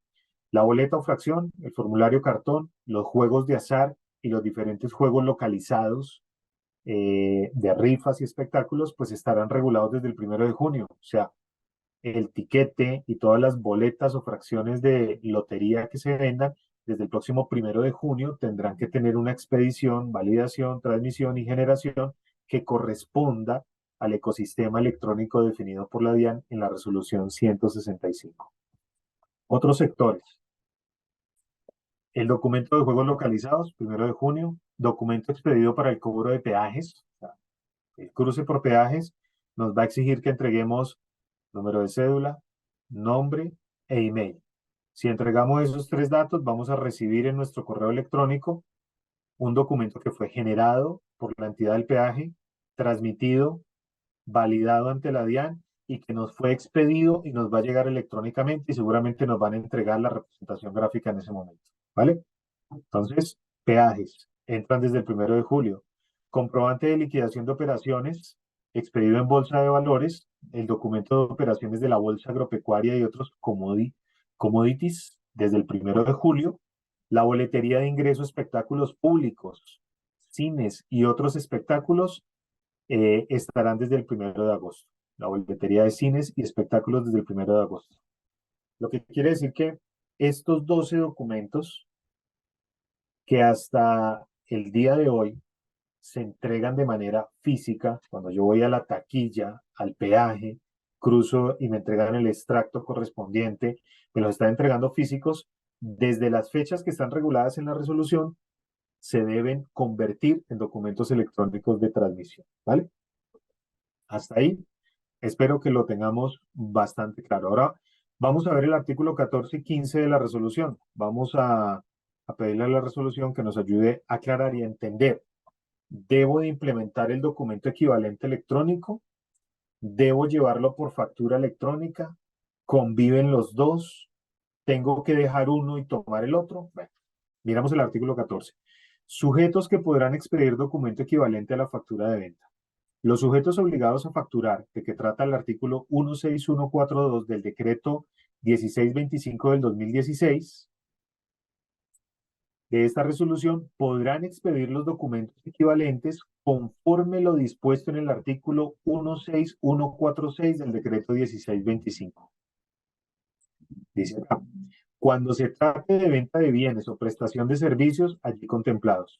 La boleta o fracción, el formulario cartón, los juegos de azar y los diferentes juegos localizados de rifas y espectáculos, pues estarán regulados desde el 1 de junio. O sea, el tiquete y todas las boletas o fracciones de lotería que se vendan desde el próximo 1 de junio tendrán que tener una expedición, validación, transmisión y generación que corresponda al ecosistema electrónico definido por la DIAN en la resolución 165. Otros sectores. El documento de juegos localizados, 1 de junio. Documento expedido para el cobro de peajes. O sea, el cruce por peajes nos va a exigir que entreguemos número de cédula, nombre e email. Si entregamos esos tres datos, vamos a recibir en nuestro correo electrónico un documento que fue generado por la entidad del peaje, transmitido, validado ante la DIAN y que nos fue expedido y nos va a llegar electrónicamente y seguramente nos van a entregar la representación gráfica en ese momento. ¿Vale? Entonces, peajes entran desde el 1 de julio. Comprobante de liquidación de operaciones expedido en bolsa de valores, el documento de operaciones de la bolsa agropecuaria y otros commodities desde el 1 de julio. La boletería de ingreso a espectáculos públicos, cines y otros espectáculos estarán desde el 1 de agosto. La boletería de cines y espectáculos desde el 1 de agosto. Lo que quiere decir que estos 12 documentos que hasta el día de hoy se entregan de manera física, cuando yo voy a la taquilla, al peaje, cruzo y me entregan el extracto correspondiente, me los están entregando físicos, desde las fechas que están reguladas en la resolución, se deben convertir en documentos electrónicos de transmisión, ¿vale? Hasta ahí, espero que lo tengamos bastante claro. Ahora vamos a ver el artículo 14 y 15 de la resolución. Vamos a pedirle a la resolución que nos ayude a aclarar y a entender. ¿Debo de implementar el documento equivalente electrónico? ¿Debo llevarlo por factura electrónica? ¿Conviven los dos? ¿Tengo que dejar uno y tomar el otro? Bueno, miramos el artículo 14. Sujetos que podrán expedir documento equivalente a la factura de venta. Los sujetos obligados a facturar, de que trata el artículo 16142 del decreto 1625 del 2016, de esta resolución, podrán expedir los documentos equivalentes conforme lo dispuesto en el artículo 16146 del decreto 1625. Dice acá, cuando se trate de venta de bienes o prestación de servicios allí contemplados.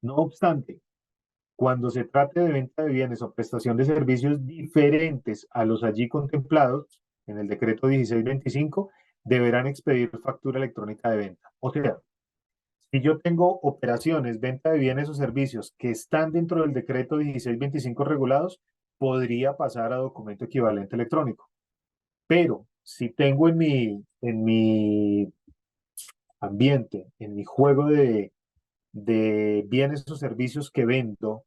No obstante, cuando se trate de venta de bienes o prestación de servicios diferentes a los allí contemplados en el decreto 1625, deberán expedir factura electrónica de venta. O sea, si yo tengo operaciones, venta de bienes o servicios que están dentro del decreto 1625 regulados, podría pasar a documento equivalente electrónico. Pero si tengo en mi ambiente, en mi juego de bienes o servicios que vendo,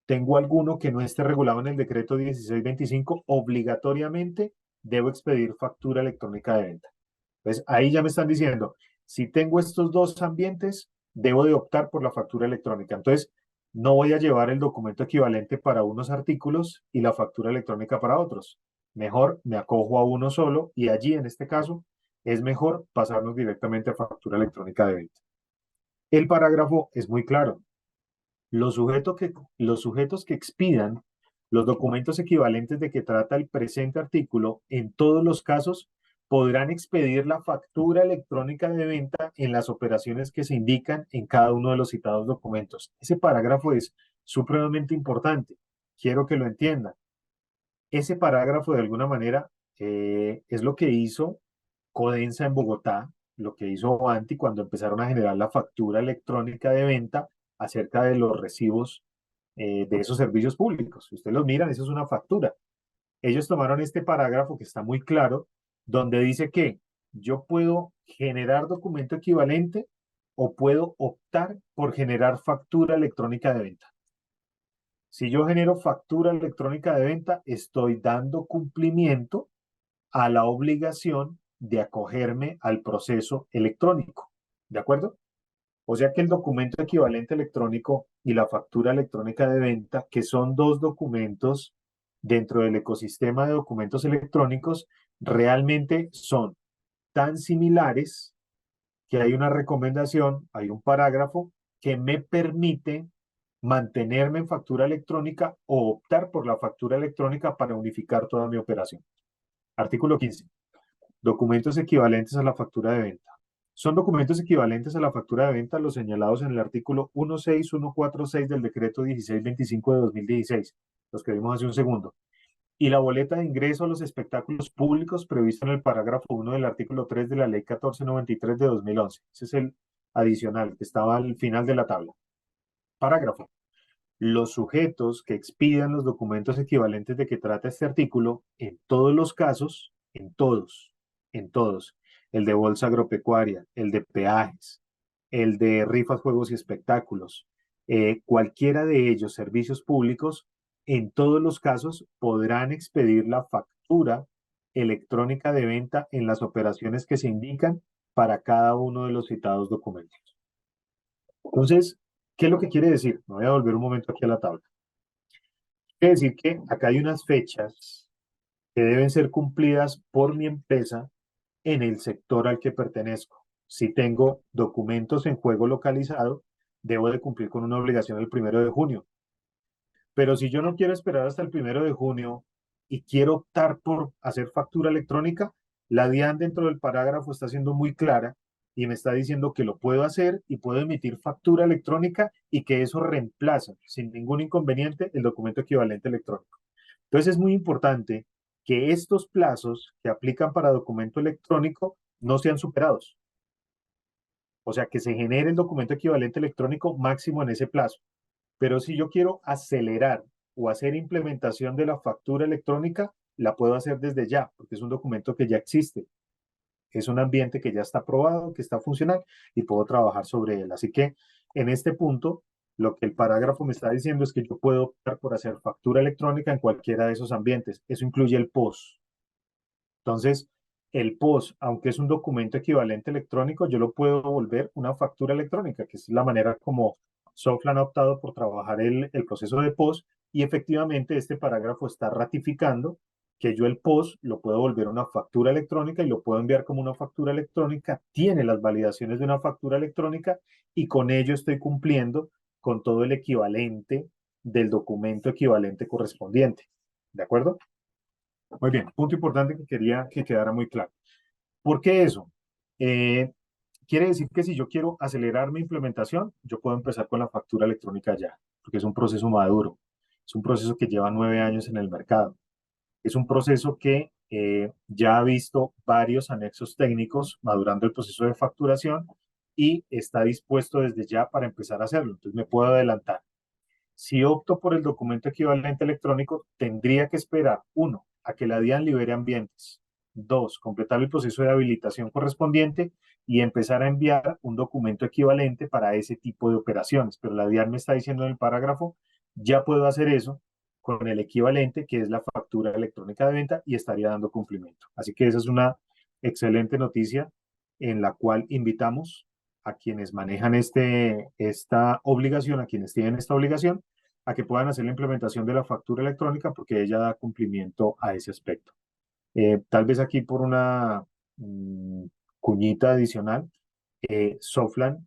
tengo alguno que no esté regulado en el decreto 1625, obligatoriamente debo expedir factura electrónica de venta. Entonces, ahí ya me están diciendo, si tengo estos dos ambientes, debo de optar por la factura electrónica. Entonces, no voy a llevar el documento equivalente para unos artículos y la factura electrónica para otros. Mejor me acojo a uno solo y allí, en este caso, es mejor pasarnos directamente a factura electrónica de venta. El parágrafo es muy claro. Los sujetos que expidan los documentos equivalentes de que trata el presente artículo, en todos los casos, podrán expedir la factura electrónica de venta en las operaciones que se indican en cada uno de los citados documentos. Ese parágrafo es supremamente importante. Quiero que lo entiendan. Ese parágrafo, de alguna manera, es lo que hizo Codensa en Bogotá, lo que hizo Avanti cuando empezaron a generar la factura electrónica de venta acerca de los recibos de esos servicios públicos. Si ustedes los miran, eso es una factura. Ellos tomaron este parágrafo que está muy claro, donde dice que yo puedo generar documento equivalente o puedo optar por generar factura electrónica de venta. Si yo genero factura electrónica de venta, estoy dando cumplimiento a la obligación de acogerme al proceso electrónico. ¿De acuerdo? O sea que el documento equivalente electrónico y la factura electrónica de venta, que son dos documentos dentro del ecosistema de documentos electrónicos, realmente son tan similares que hay una recomendación, hay un parágrafo que me permite mantenerme en factura electrónica o optar por la factura electrónica para unificar toda mi operación. Artículo 15. Documentos equivalentes a la factura de venta. Son documentos equivalentes a la factura de venta los señalados en el artículo 16146 del decreto 1625 de 2016, los que vimos hace un segundo, y la boleta de ingreso a los espectáculos públicos previsto en el parágrafo 1 del artículo 3 de la ley 1493 de 2011. Ese es el adicional que estaba al final de la tabla. Parágrafo. Los sujetos que expidan los documentos equivalentes de que trata este artículo, en todos los casos, en todos, el de bolsa agropecuaria, el de peajes, el de rifas, juegos y espectáculos, cualquiera de ellos, servicios públicos, en todos los casos podrán expedir la factura electrónica de venta en las operaciones que se indican para cada uno de los citados documentos. Entonces, ¿qué es lo que quiere decir? Me voy a volver un momento aquí a la tabla. Quiere decir que acá hay unas fechas que deben ser cumplidas por mi empresa en el sector al que pertenezco. Si tengo documentos en juego localizado, debo de cumplir con una obligación el 1 de junio. Pero si yo no quiero esperar hasta el 1 de junio y quiero optar por hacer factura electrónica, la DIAN dentro del parágrafo está siendo muy clara y me está diciendo que lo puedo hacer y puedo emitir factura electrónica y que eso reemplaza sin ningún inconveniente el documento equivalente electrónico. Entonces es muy importante que estos plazos que aplican para documento electrónico no sean superados. O sea, que se genere el documento equivalente electrónico máximo en ese plazo. Pero si yo quiero acelerar o hacer implementación de la factura electrónica, la puedo hacer desde ya, porque es un documento que ya existe. Es un ambiente que ya está aprobado, que está funcional y puedo trabajar sobre él. Así que en este punto, lo que el parágrafo me está diciendo es que yo puedo optar por hacer factura electrónica en cualquiera de esos ambientes. Eso incluye el POS. Entonces, el POS, aunque es un documento equivalente electrónico, yo lo puedo volver una factura electrónica, que es la manera como Softland ha optado por trabajar el proceso de POS, y efectivamente este parágrafo está ratificando que yo el POS lo puedo volver una factura electrónica y lo puedo enviar como una factura electrónica, tiene las validaciones de una factura electrónica y con ello estoy cumpliendo con todo el equivalente del documento equivalente correspondiente. ¿De acuerdo? Muy bien, punto importante que quería que quedara muy claro. ¿Por qué eso? Eh, Quiere decir que si yo quiero acelerar mi implementación, yo puedo empezar con la factura electrónica ya, porque es un proceso maduro, es un proceso que lleva 9 años en el mercado, es un proceso que ya ha visto varios anexos técnicos madurando el proceso de facturación y está dispuesto desde ya para empezar a hacerlo. Entonces me puedo adelantar. Si opto por el documento equivalente electrónico, tendría que esperar, uno, a que la DIAN libere ambientes. Dos, completar el proceso de habilitación correspondiente y empezar a enviar un documento equivalente para ese tipo de operaciones. Pero la DIAN me está diciendo en el parágrafo, ya puedo hacer eso con el equivalente, que es la factura electrónica de venta, y estaría dando cumplimiento. Así que esa es una excelente noticia en la cual invitamos a quienes manejan esta obligación, a quienes tienen esta obligación, a que puedan hacer la implementación de la factura electrónica porque ella da cumplimiento a ese aspecto. Tal vez aquí por una mm, cuñita adicional, Softland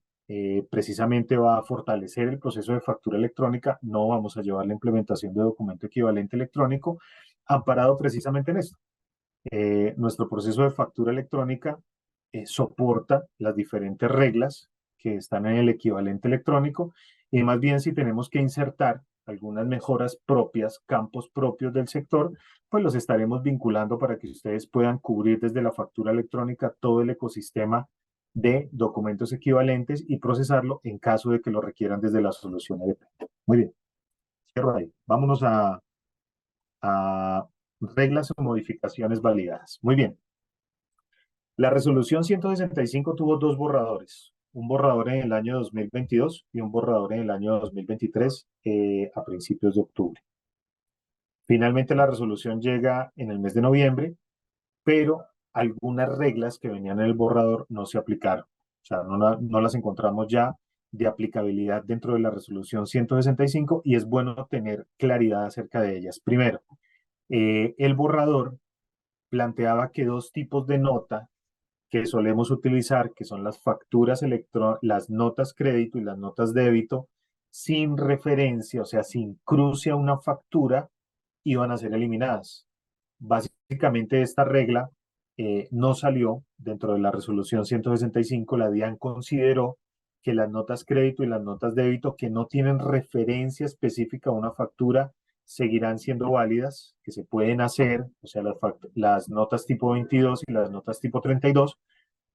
precisamente va a fortalecer el proceso de factura electrónica, no vamos a llevar la implementación de documento equivalente electrónico, amparado precisamente en esto. Nuestro proceso de factura electrónica soporta las diferentes reglas que están en el equivalente electrónico y más bien si tenemos que insertar algunas mejoras propias, campos propios del sector, pues los estaremos vinculando para que ustedes puedan cubrir desde la factura electrónica todo el ecosistema de documentos equivalentes y procesarlo en caso de que lo requieran desde la solución EDP. Muy bien, cierro ahí. Vámonos a reglas o modificaciones validadas. Muy bien. La resolución 165 tuvo dos borradores, un borrador en el año 2022 y un borrador en el año 2023 a principios de octubre. Finalmente la resolución llega en el mes de noviembre, pero algunas reglas que venían en el borrador no se aplicaron. O sea, no las encontramos ya de aplicabilidad dentro de la resolución 165 y es bueno tener claridad acerca de ellas. Primero, el borrador planteaba que dos tipos de nota que solemos utilizar, que son las facturas las notas crédito y las notas débito, sin referencia, o sea, sin cruce a una factura, iban a ser eliminadas. Básicamente esta regla no salió dentro de la resolución 165. La DIAN consideró que las notas crédito y las notas débito que no tienen referencia específica a una factura seguirán siendo válidas, que se pueden hacer, o sea, las notas tipo 22 y las notas tipo 32.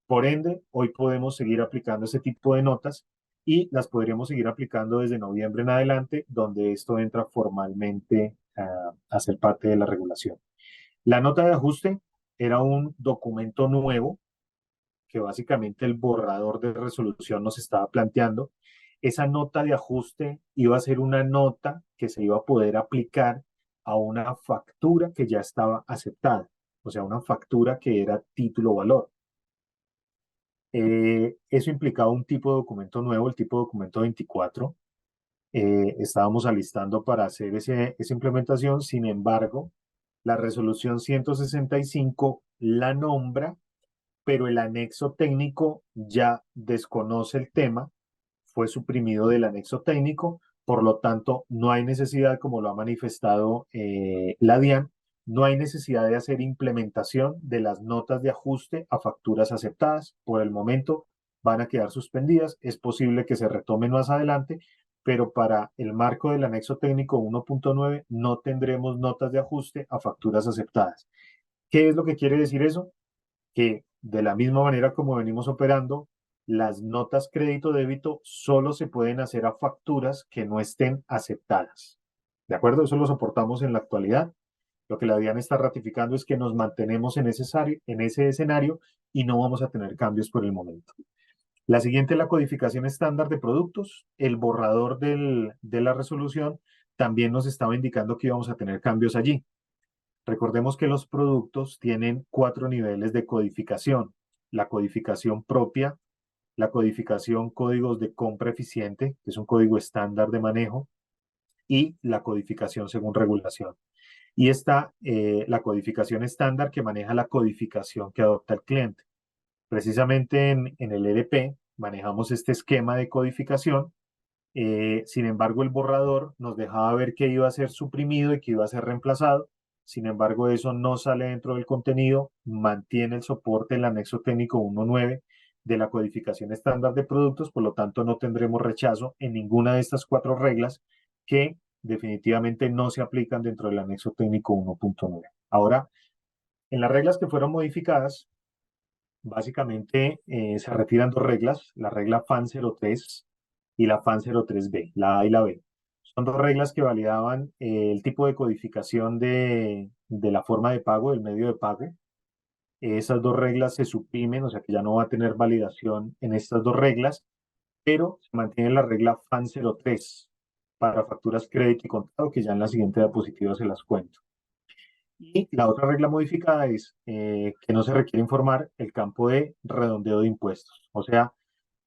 Por ende, hoy podemos seguir aplicando ese tipo de notas y las podríamos seguir aplicando desde noviembre en adelante, donde esto entra formalmente a ser parte de la regulación. La nota de ajuste era un documento nuevo que básicamente el borrador de resolución nos estaba planteando. Esa nota de ajuste iba a ser una nota que se iba a poder aplicar a una factura que ya estaba aceptada, o sea, una factura que era título valor. Eso implicaba un tipo de documento nuevo, el tipo de documento 24. Estábamos alistando para hacer esa implementación. Sin embargo, la resolución 165 la nombra, pero el anexo técnico ya desconoce el tema, fue suprimido del anexo técnico, por lo tanto, no hay necesidad, como lo ha manifestado la DIAN, no hay necesidad de hacer implementación de las notas de ajuste a facturas aceptadas. Por el momento van a quedar suspendidas. Es posible que se retomen más adelante, pero para el marco del anexo técnico 1.9 no tendremos notas de ajuste a facturas aceptadas. ¿Qué es lo que quiere decir eso? Que de la misma manera como venimos operando, las notas crédito-débito solo se pueden hacer a facturas que no estén aceptadas. ¿De acuerdo? Eso lo soportamos en la actualidad. Lo que la DIAN está ratificando es que nos mantenemos en ese escenario y no vamos a tener cambios por el momento. La siguiente es la codificación estándar de productos. El borrador de la resolución también nos estaba indicando que íbamos a tener cambios allí. Recordemos que los productos tienen 4 niveles de codificación. La codificación propia, la codificación códigos de compra eficiente, que es un código estándar de manejo, y la codificación según regulación. Y está la codificación estándar que maneja la codificación que adopta el cliente. Precisamente en el EDP manejamos este esquema de codificación. Sin embargo, el borrador nos dejaba ver que iba a ser suprimido y que iba a ser reemplazado. Sin embargo, eso no sale dentro del contenido, mantiene el soporte del anexo técnico 1.9 de la codificación estándar de productos, por lo tanto no tendremos rechazo en ninguna de estas 4 reglas que definitivamente no se aplican dentro del anexo técnico 1.9. Ahora, en las reglas que fueron modificadas, básicamente se retiran 2 reglas, la regla FAN 03 y la FAN 03B, la A y la B. Son 2 reglas que validaban el tipo de codificación de la forma de pago, del medio de pago. Esas 2 reglas se suprimen, o sea que ya no va a tener validación en estas 2 reglas, pero se mantiene la regla FAN 03 para facturas crédito y contado, que ya en la siguiente diapositiva se las cuento. Y la otra regla modificada es que no se requiere informar el campo de redondeo de impuestos. O sea,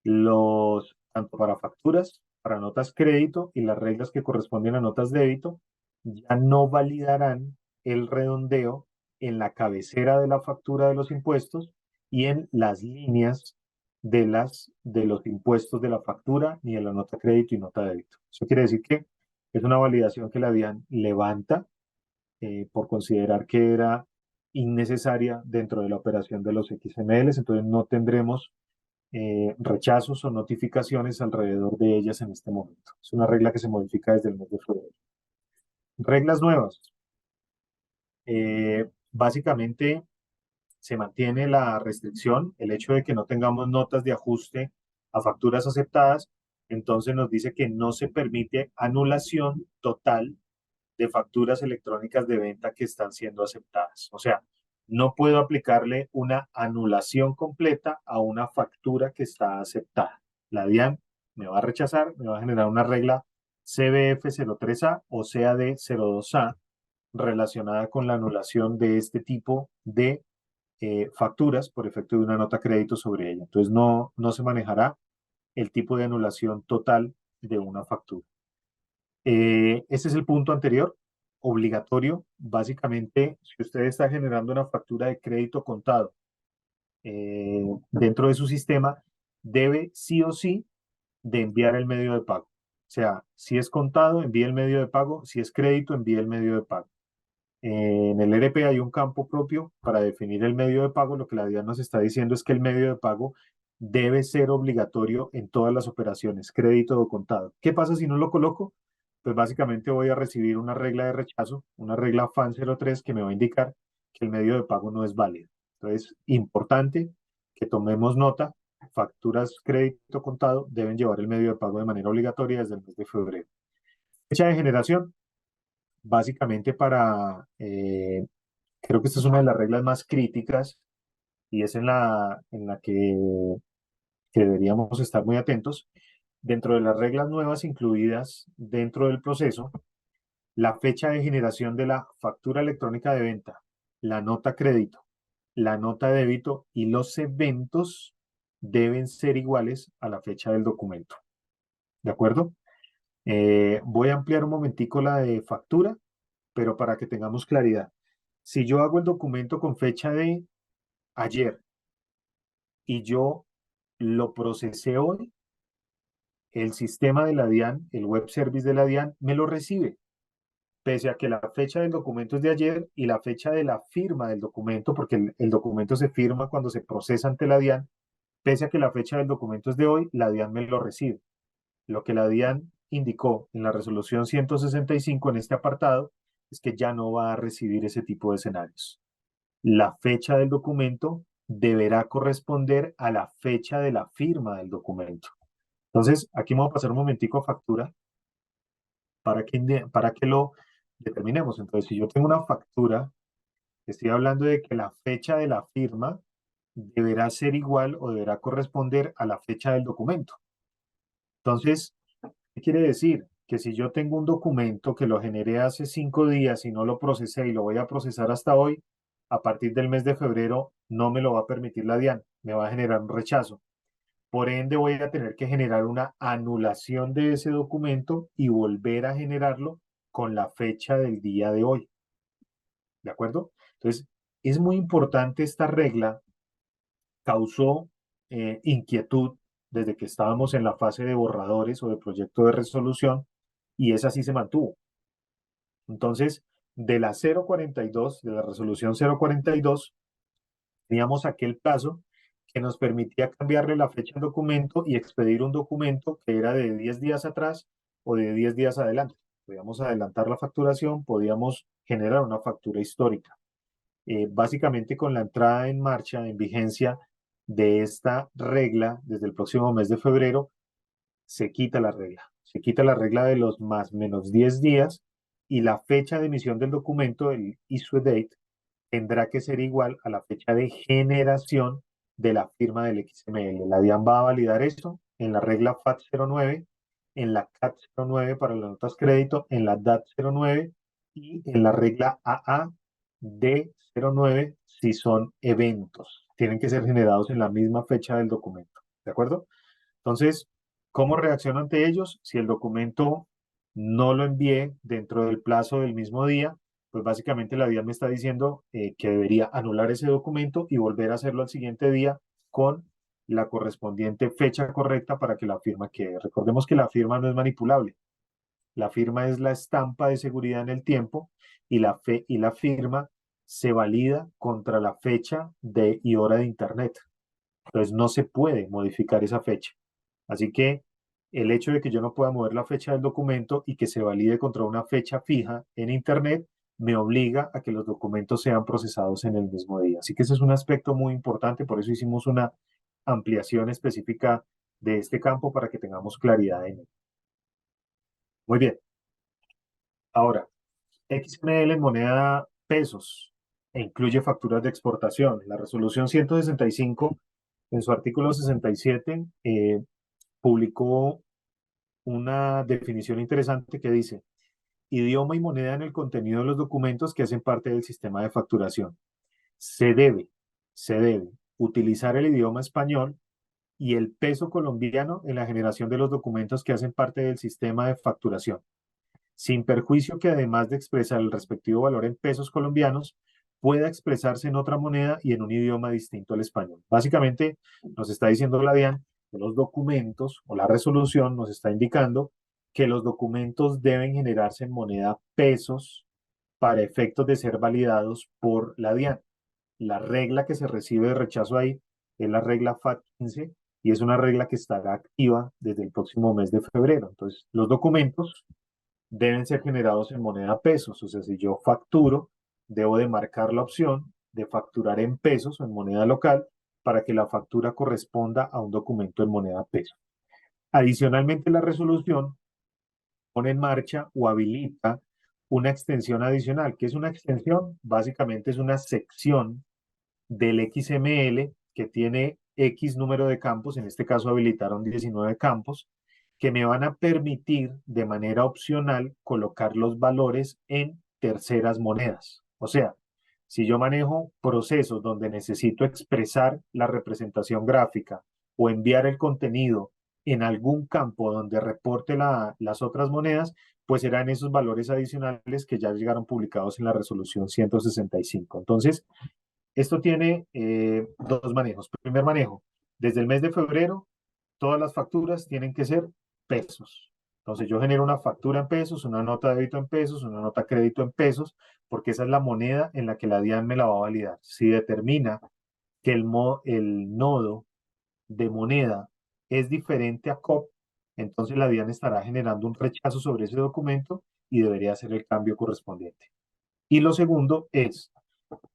tanto para facturas, para notas crédito y las reglas que corresponden a notas débito, ya no validarán el redondeo en la cabecera de la factura de los impuestos y en las líneas de los impuestos de la factura ni de la nota crédito y nota débito. Eso quiere decir que es una validación que la DIAN levanta por considerar que era innecesaria dentro de la operación de los XMLs, entonces no tendremos rechazos o notificaciones alrededor de ellas en este momento. Es una regla que se modifica desde el mes de febrero. Reglas nuevas. Básicamente se mantiene la restricción, el hecho de que no tengamos notas de ajuste a facturas aceptadas, entonces nos dice que no se permite anulación total de facturas electrónicas de venta que están siendo aceptadas. O sea, no puedo aplicarle una anulación completa a una factura que está aceptada. La DIAN me va a rechazar, me va a generar una regla CBF 03A o CAD 02A relacionada con la anulación de este tipo de facturas por efecto de una nota crédito sobre ella. Entonces no se manejará el tipo de anulación total de una factura. Este es el punto anterior, obligatorio. Básicamente, si usted está generando una factura de crédito contado dentro de su sistema, debe sí o sí de enviar el medio de pago. sea, si es contado, envíe el medio de pago, si es crédito, envíe el medio de pago. En el ERP hay un campo propio para definir el medio de pago. Lo que la DIAN nos está diciendo es que el medio de pago debe ser obligatorio en todas las operaciones, crédito o contado. ¿Qué pasa si no lo coloco? Pues básicamente voy a recibir una regla de rechazo, una regla FAN 03 que me va a indicar que el medio de pago no es válido. Entonces, importante que tomemos nota, facturas crédito contado deben llevar el medio de pago de manera obligatoria desde el mes de febrero. Fecha de generación, básicamente creo que esta es una de las reglas más críticas y es en la que deberíamos estar muy atentos. Dentro de las reglas nuevas incluidas dentro del proceso, la fecha de generación de la factura electrónica de venta, la nota crédito, la nota débito y los eventos deben ser iguales a la fecha del documento. ¿De acuerdo? Voy a ampliar un momentico la de factura, pero para que tengamos claridad. Si yo hago el documento con fecha de ayer y yo lo procesé hoy, el sistema de la DIAN, el web service de la DIAN, me lo recibe, pese a que la fecha del documento es de ayer y la fecha de la firma del documento, porque el documento se firma cuando se procesa ante la DIAN, pese a que la fecha del documento es de hoy, la DIAN me lo recibe. Lo que la DIAN indicó en la resolución 165 en este apartado es que ya no va a recibir ese tipo de escenarios. La fecha del documento deberá corresponder a la fecha de la firma del documento. Entonces, aquí vamos a pasar un momentico a factura para que lo determinemos. Entonces, si yo tengo una factura, estoy hablando de que la fecha de la firma deberá ser igual o deberá corresponder a la fecha del documento. Entonces, ¿qué quiere decir? Que si yo tengo un documento que lo generé hace 5 días y no lo procesé y lo voy a procesar hasta hoy, a partir del mes de febrero no me lo va a permitir la DIAN, me va a generar un rechazo. Por ende, voy a tener que generar una anulación de ese documento y volver a generarlo con la fecha del día de hoy. ¿De acuerdo? Entonces, es muy importante esta regla. Causó inquietud desde que estábamos en la fase de borradores o de proyecto de resolución y esa sí se mantuvo. Entonces, de la 042, de la resolución 042, teníamos aquel plazo que nos permitía cambiarle la fecha al documento y expedir un documento que era de 10 días atrás o de 10 días adelante. Podíamos adelantar la facturación, podíamos generar una factura histórica. Básicamente con la entrada en marcha, en vigencia de esta regla, desde el próximo mes de febrero, se quita la regla. Se quita la regla de los más menos 10 días y la fecha de emisión del documento, el issue date, tendrá que ser igual a la fecha de generación de la firma del XML. La DIAN va a validar esto en la regla FAT 09, en la CAT 09 para las notas crédito, en la DAT 09 y en la regla AAD 09 si son eventos. Tienen que ser generados en la misma fecha del documento. ¿De acuerdo? Entonces, ¿cómo reacciono ante ellos? Si el documento no lo envié dentro del plazo del mismo día, pues básicamente la DIAN me está diciendo que debería anular ese documento y volver a hacerlo al siguiente día con la correspondiente fecha correcta para que la firma quede. Recordemos que la firma no es manipulable. La firma es la estampa de seguridad en el tiempo y la firma se valida contra la fecha y hora de Internet. Entonces no se puede modificar esa fecha. Así que el hecho de que yo no pueda mover la fecha del documento y que se valide contra una fecha fija en Internet me obliga a que los documentos sean procesados en el mismo día. Así que ese es un aspecto muy importante, por eso hicimos una ampliación específica de este campo para que tengamos claridad en él. Muy bien. Ahora, XML en moneda pesos e incluye facturas de exportación. La resolución 165, en su artículo 67, publicó una definición interesante que dice: idioma y moneda en el contenido de los documentos que hacen parte del sistema de facturación. Se debe, se debe utilizar el idioma español y el peso colombiano en la generación de los documentos que hacen parte del sistema de facturación, sin perjuicio que además de expresar el respectivo valor en pesos colombianos, pueda expresarse en otra moneda y en un idioma distinto al español. Básicamente, nos está diciendo la DIAN que los documentos o la resolución nos está indicando que los documentos deben generarse en moneda pesos para efectos de ser validados por la DIAN. La regla que se recibe de rechazo ahí es la regla FAT 15 y es una regla que estará activa desde el próximo mes de febrero. Entonces, los documentos deben ser generados en moneda pesos. O sea, si yo facturo, debo de marcar la opción de facturar en pesos o en moneda local para que la factura corresponda a un documento en moneda pesos. Adicionalmente, la resolución pone en marcha o habilita una extensión adicional. ¿Qué es una extensión? Básicamente es una sección del XML que tiene X número de campos, en este caso habilitaron 19 campos, que me van a permitir de manera opcional colocar los valores en terceras monedas. O sea, si yo manejo procesos donde necesito expresar la representación gráfica o enviar el contenido en algún campo donde reporte las otras monedas, pues serán esos valores adicionales que ya llegaron publicados en la resolución 165. Entonces, esto tiene dos manejos. Primer manejo, desde el mes de febrero, todas las facturas tienen que ser pesos. Entonces yo genero una factura en pesos, una nota de débito en pesos, una nota de crédito en pesos, porque esa es la moneda en la que la DIAN me la va a validar. Si determina que el nodo de moneda es diferente a COP, entonces la DIAN estará generando un rechazo sobre ese documento y debería hacer el cambio correspondiente. Y lo segundo es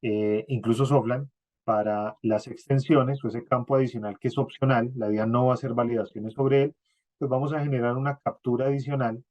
incluso Soflan, para las extensiones o ese campo adicional que es opcional, la DIAN no va a hacer validaciones sobre él, pues vamos a generar una captura adicional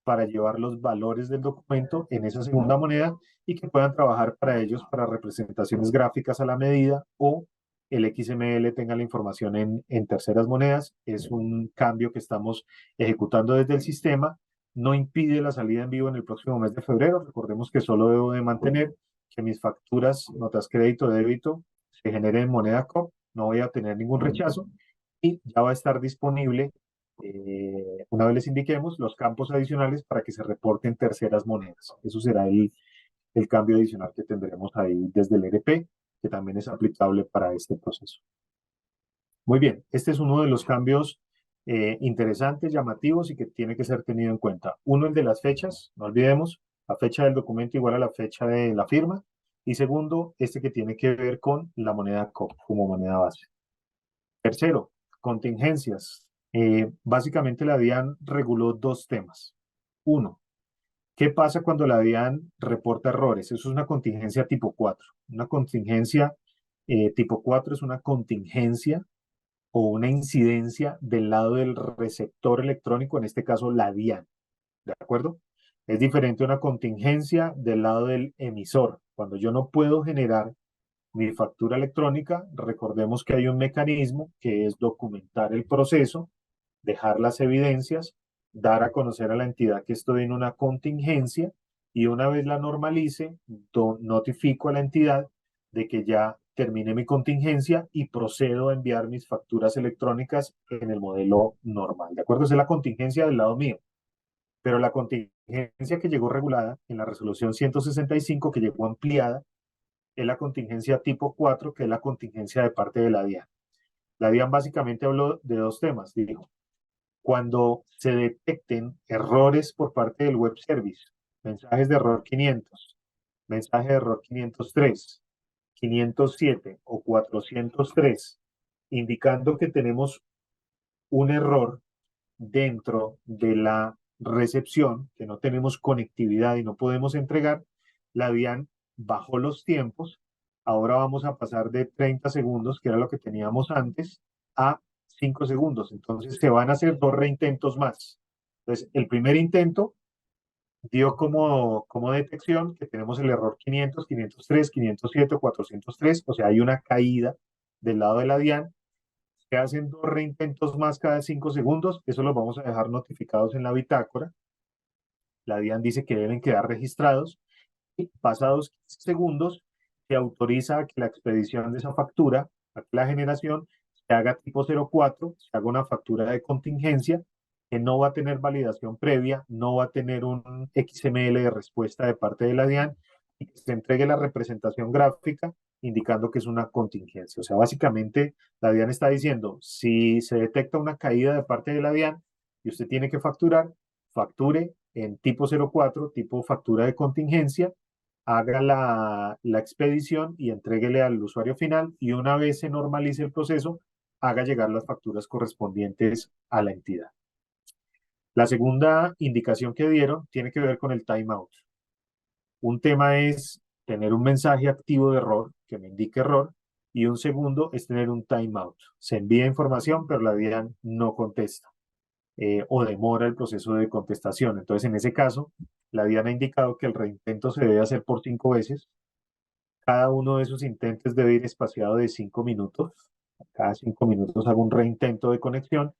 para llevar los valores del documento en esa segunda moneda y que puedan trabajar para ellos para representaciones gráficas a la medida o el XML tenga la información en terceras monedas. Es un cambio que estamos ejecutando desde el sistema. No impide la salida en vivo en el próximo mes de febrero. Recordemos que solo debo de mantener que mis facturas, notas crédito, débito, se generen en moneda COP. No voy a tener ningún rechazo y ya va a estar disponible una vez les indiquemos los campos adicionales para que se reporten terceras monedas. Eso será el cambio adicional que tendremos ahí desde el ERP, que también es aplicable para este proceso. Muy bien, este es uno de los cambios interesantes, llamativos y que tiene que ser tenido en cuenta. Uno, el de las fechas, no olvidemos, la fecha del documento igual a la fecha de la firma. Y segundo, este que tiene que ver con la moneda COP como moneda base. Tercero, contingencias. Básicamente la DIAN reguló dos temas. Uno, ¿qué pasa cuando la DIAN reporta errores? Eso es una contingencia tipo 4. Una contingencia tipo 4 es una contingencia o una incidencia del lado del receptor electrónico, en este caso la DIAN. ¿De acuerdo? Es diferente a una contingencia del lado del emisor. Cuando yo no puedo generar mi factura electrónica, recordemos que hay un mecanismo que es documentar el proceso, dejar las evidencias, dar a conocer a la entidad que estoy en una contingencia y una vez la normalice, notifico a la entidad de que ya terminé mi contingencia y procedo a enviar mis facturas electrónicas en el modelo normal. ¿De acuerdo? Esa es la contingencia del lado mío. Pero la contingencia que llegó regulada en la resolución 165, que llegó ampliada, es la contingencia tipo 4, que es la contingencia de parte de la DIAN. La DIAN básicamente habló de dos temas. Dijo, cuando se detecten errores por parte del web service, mensajes de error 500, mensaje de error 503, 507 o 403, indicando que tenemos un error dentro de la recepción, que no tenemos conectividad y no podemos entregar, la DIAN bajó los tiempos. Ahora vamos a pasar de 30 segundos, que era lo que teníamos antes, a 5 segundos. Entonces se van a hacer dos reintentos más. Entonces, el primer intento dio como detección que tenemos el error 500, 503, 507 o 403, o sea, hay una caída del lado de la DIAN. Se hacen dos reintentos más cada 5 segundos, eso los vamos a dejar notificados en la bitácora. La DIAN dice que deben quedar registrados y pasados 15 segundos se autoriza a que la expedición de esa factura, a que la generación se haga tipo 04, se haga una factura de contingencia que no va a tener validación previa, no va a tener un XML de respuesta de parte de la DIAN y que se entregue la representación gráfica indicando que es una contingencia. O sea, básicamente la DIAN está diciendo, si se detecta una caída de parte de la DIAN y usted tiene que facturar, facture en tipo 04, tipo factura de contingencia, haga la expedición y entréguele al usuario final, y una vez se normalice el proceso, haga llegar las facturas correspondientes a la entidad. La segunda indicación que dieron tiene que ver con el timeout. Un tema es tener un mensaje activo de error que me indique error, y un segundo es tener un timeout. Se envía información, pero la DIAN no contesta o demora el proceso de contestación. Entonces, en ese caso, la DIAN ha indicado que el reintento se debe hacer por 5 veces. Cada uno de esos intentos debe ir espaciado de 5 minutos. Cada 5 minutos hago un reintento de conexión,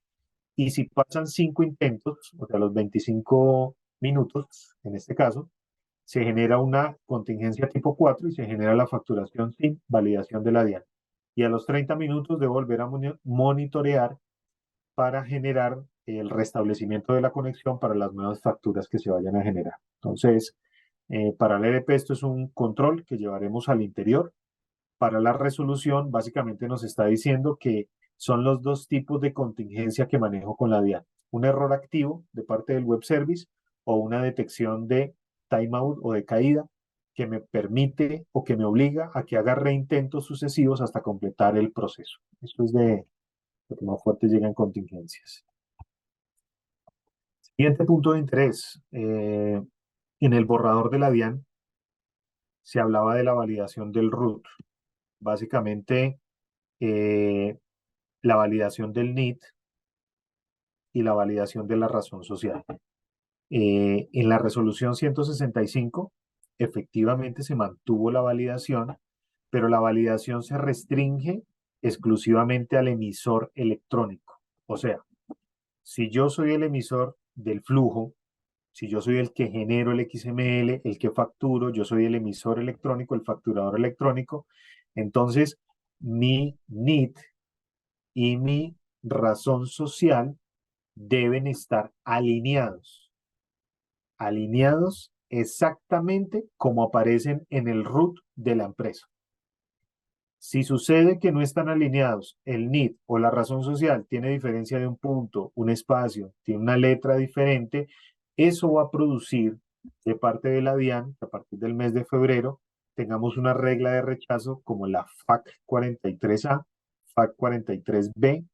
y si pasan 5 intentos, o sea, los 25 minutos, en este caso, se genera una contingencia tipo 4 y se genera la facturación sin validación de la DIAN. Y a los 30 minutos debo volver a monitorear para generar el restablecimiento de la conexión para las nuevas facturas que se vayan a generar. Entonces, para el EDP esto es un control que llevaremos al interior. Para la resolución, básicamente nos está diciendo que son los dos tipos de contingencia que manejo con la DIAN. Un error activo de parte del web service o una detección de timeout o de caída que me permite o que me obliga a que haga reintentos sucesivos hasta completar el proceso. Eso es de lo que más fuerte llegan contingencias. Siguiente punto de interés. En el borrador de la DIAN se hablaba de la validación del root. Básicamente, la validación del NIT y la validación de la razón social. En la resolución 165, efectivamente se mantuvo la validación, pero la validación se restringe exclusivamente al emisor electrónico. O sea, si yo soy el emisor del flujo, si yo soy el que genero el XML, el que facturo, yo soy el emisor electrónico, el facturador electrónico, entonces mi NIT y mi razón social deben estar alineados exactamente como aparecen en el root de la empresa. Si sucede que no están alineados, el NIT o la razón social tiene diferencia de un punto, un espacio, tiene una letra diferente, eso va a producir de parte de la DIAN que a partir del mes de febrero tengamos una regla de rechazo como la FAC 43A, FAC 43B,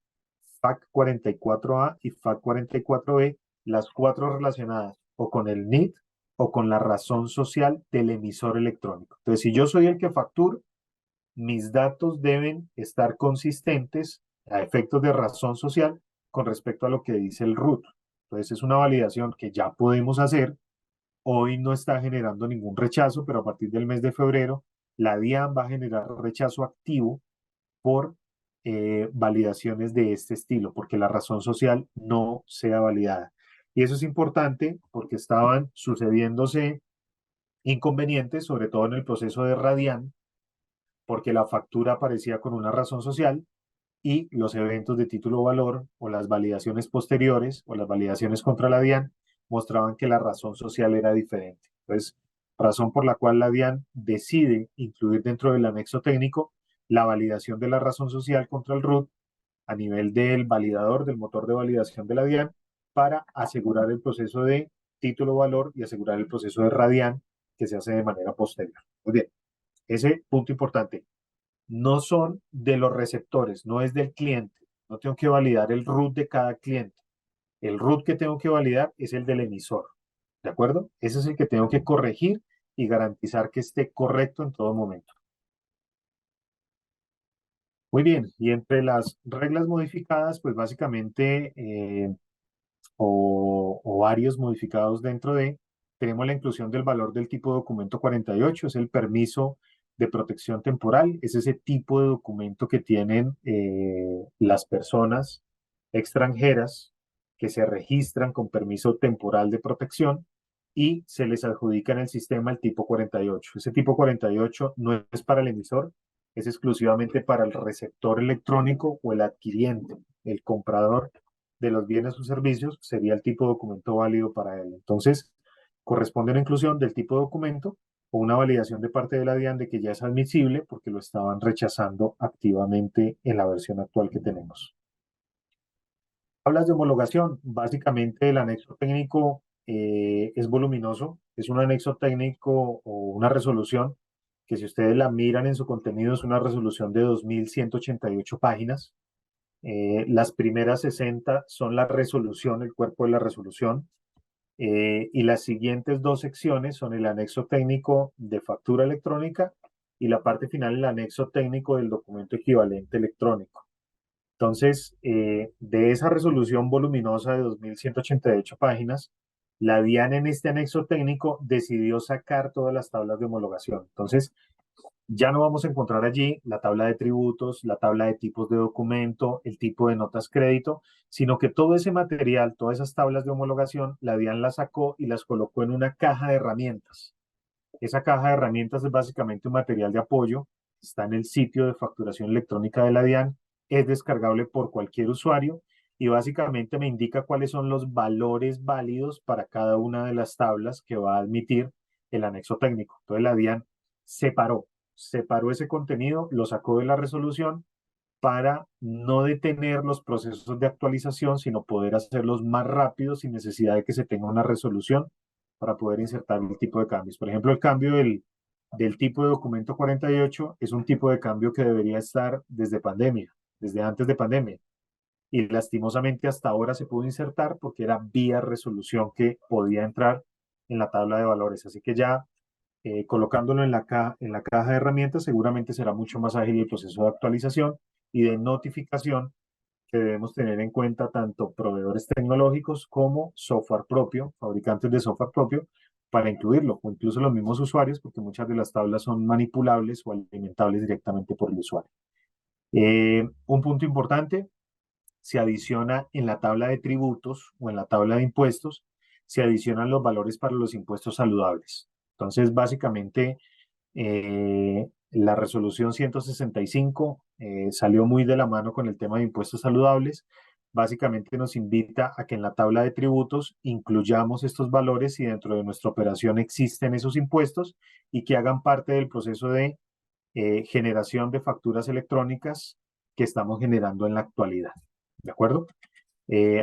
FAC 44A y FAC 44B, las cuatro relacionadas o con el NIT o con la razón social del emisor electrónico. Entonces, si yo soy el que facturo, mis datos deben estar consistentes a efectos de razón social con respecto a lo que dice el root. Entonces, es una validación que ya podemos hacer. Hoy no está generando ningún rechazo, pero a partir del mes de febrero, la DIAN va a generar rechazo activo por validaciones de este estilo, porque la razón social no sea validada. Y eso es importante porque estaban sucediéndose inconvenientes, sobre todo en el proceso de Radian, porque la factura aparecía con una razón social y los eventos de título valor o las validaciones posteriores o las validaciones contra la DIAN mostraban que la razón social era diferente. Entonces, razón por la cual la DIAN decide incluir dentro del anexo técnico la validación de la razón social contra el root a nivel del validador, del motor de validación de la DIAN, para asegurar el proceso de título valor y asegurar el proceso de RADIAN que se hace de manera posterior. Muy bien, ese punto importante. No son de los receptores, no es del cliente. No tengo que validar el root de cada cliente. El root que tengo que validar es el del emisor. ¿De acuerdo? Ese es el que tengo que corregir y garantizar que esté correcto en todo momento. Muy bien, y entre las reglas modificadas, pues básicamente, o varios modificados dentro de, tenemos la inclusión del valor del tipo documento 48, es el permiso de protección temporal, es ese tipo de documento que tienen las personas extranjeras que se registran con permiso temporal de protección y se les adjudica en el sistema el tipo 48. Ese tipo 48 no es para el emisor, es exclusivamente para el receptor electrónico o el adquiriente, el comprador de los bienes o servicios, sería el tipo de documento válido para él. Entonces, corresponde a una inclusión del tipo de documento o una validación de parte de la DIAN de que ya es admisible porque lo estaban rechazando activamente en la versión actual que tenemos. Hablas de homologación, básicamente el anexo técnico es voluminoso, es un anexo técnico o una resolución que si ustedes la miran en su contenido es una resolución de 2188 páginas. Las primeras 60 son la resolución, el cuerpo de la resolución, y las siguientes dos secciones son el anexo técnico de factura electrónica y la parte final, el anexo técnico del documento equivalente electrónico. Entonces, de esa resolución voluminosa de 2188 páginas, la DIAN en este anexo técnico decidió sacar todas las tablas de homologación. Entonces, ya no vamos a encontrar allí la tabla de tributos, la tabla de tipos de documento, el tipo de notas crédito, sino que todo ese material, todas esas tablas de homologación, la DIAN las sacó y las colocó en una caja de herramientas. Esa caja de herramientas es básicamente un material de apoyo, está en el sitio de facturación electrónica de la DIAN, es descargable por cualquier usuario y básicamente me indica cuáles son los valores válidos para cada una de las tablas que va a admitir el anexo técnico. Entonces la DIAN separó ese contenido, lo sacó de la resolución para no detener los procesos de actualización, sino poder hacerlos más rápidos sin necesidad de que se tenga una resolución para poder insertar el tipo de cambios. Por ejemplo, el cambio del tipo de documento 48 es un tipo de cambio que debería estar desde pandemia, desde antes de pandemia. Y lastimosamente hasta ahora se pudo insertar porque era vía resolución que podía entrar en la tabla de valores. Así que ya colocándolo en la caja de herramientas, seguramente será mucho más ágil el proceso de actualización y de notificación que debemos tener en cuenta tanto proveedores tecnológicos como software propio, fabricantes de software propio, para incluirlo, o incluso los mismos usuarios, porque muchas de las tablas son manipulables o alimentables directamente por el usuario. Un punto importante, se adiciona en la tabla de tributos o en la tabla de impuestos, se adicionan los valores para los impuestos saludables. Entonces, básicamente, la resolución 165 salió muy de la mano con el tema de impuestos saludables. Básicamente nos invita a que en la tabla de tributos incluyamos estos valores si dentro de nuestra operación existen esos impuestos y que hagan parte del proceso de generación de facturas electrónicas que estamos generando en la actualidad. ¿De acuerdo?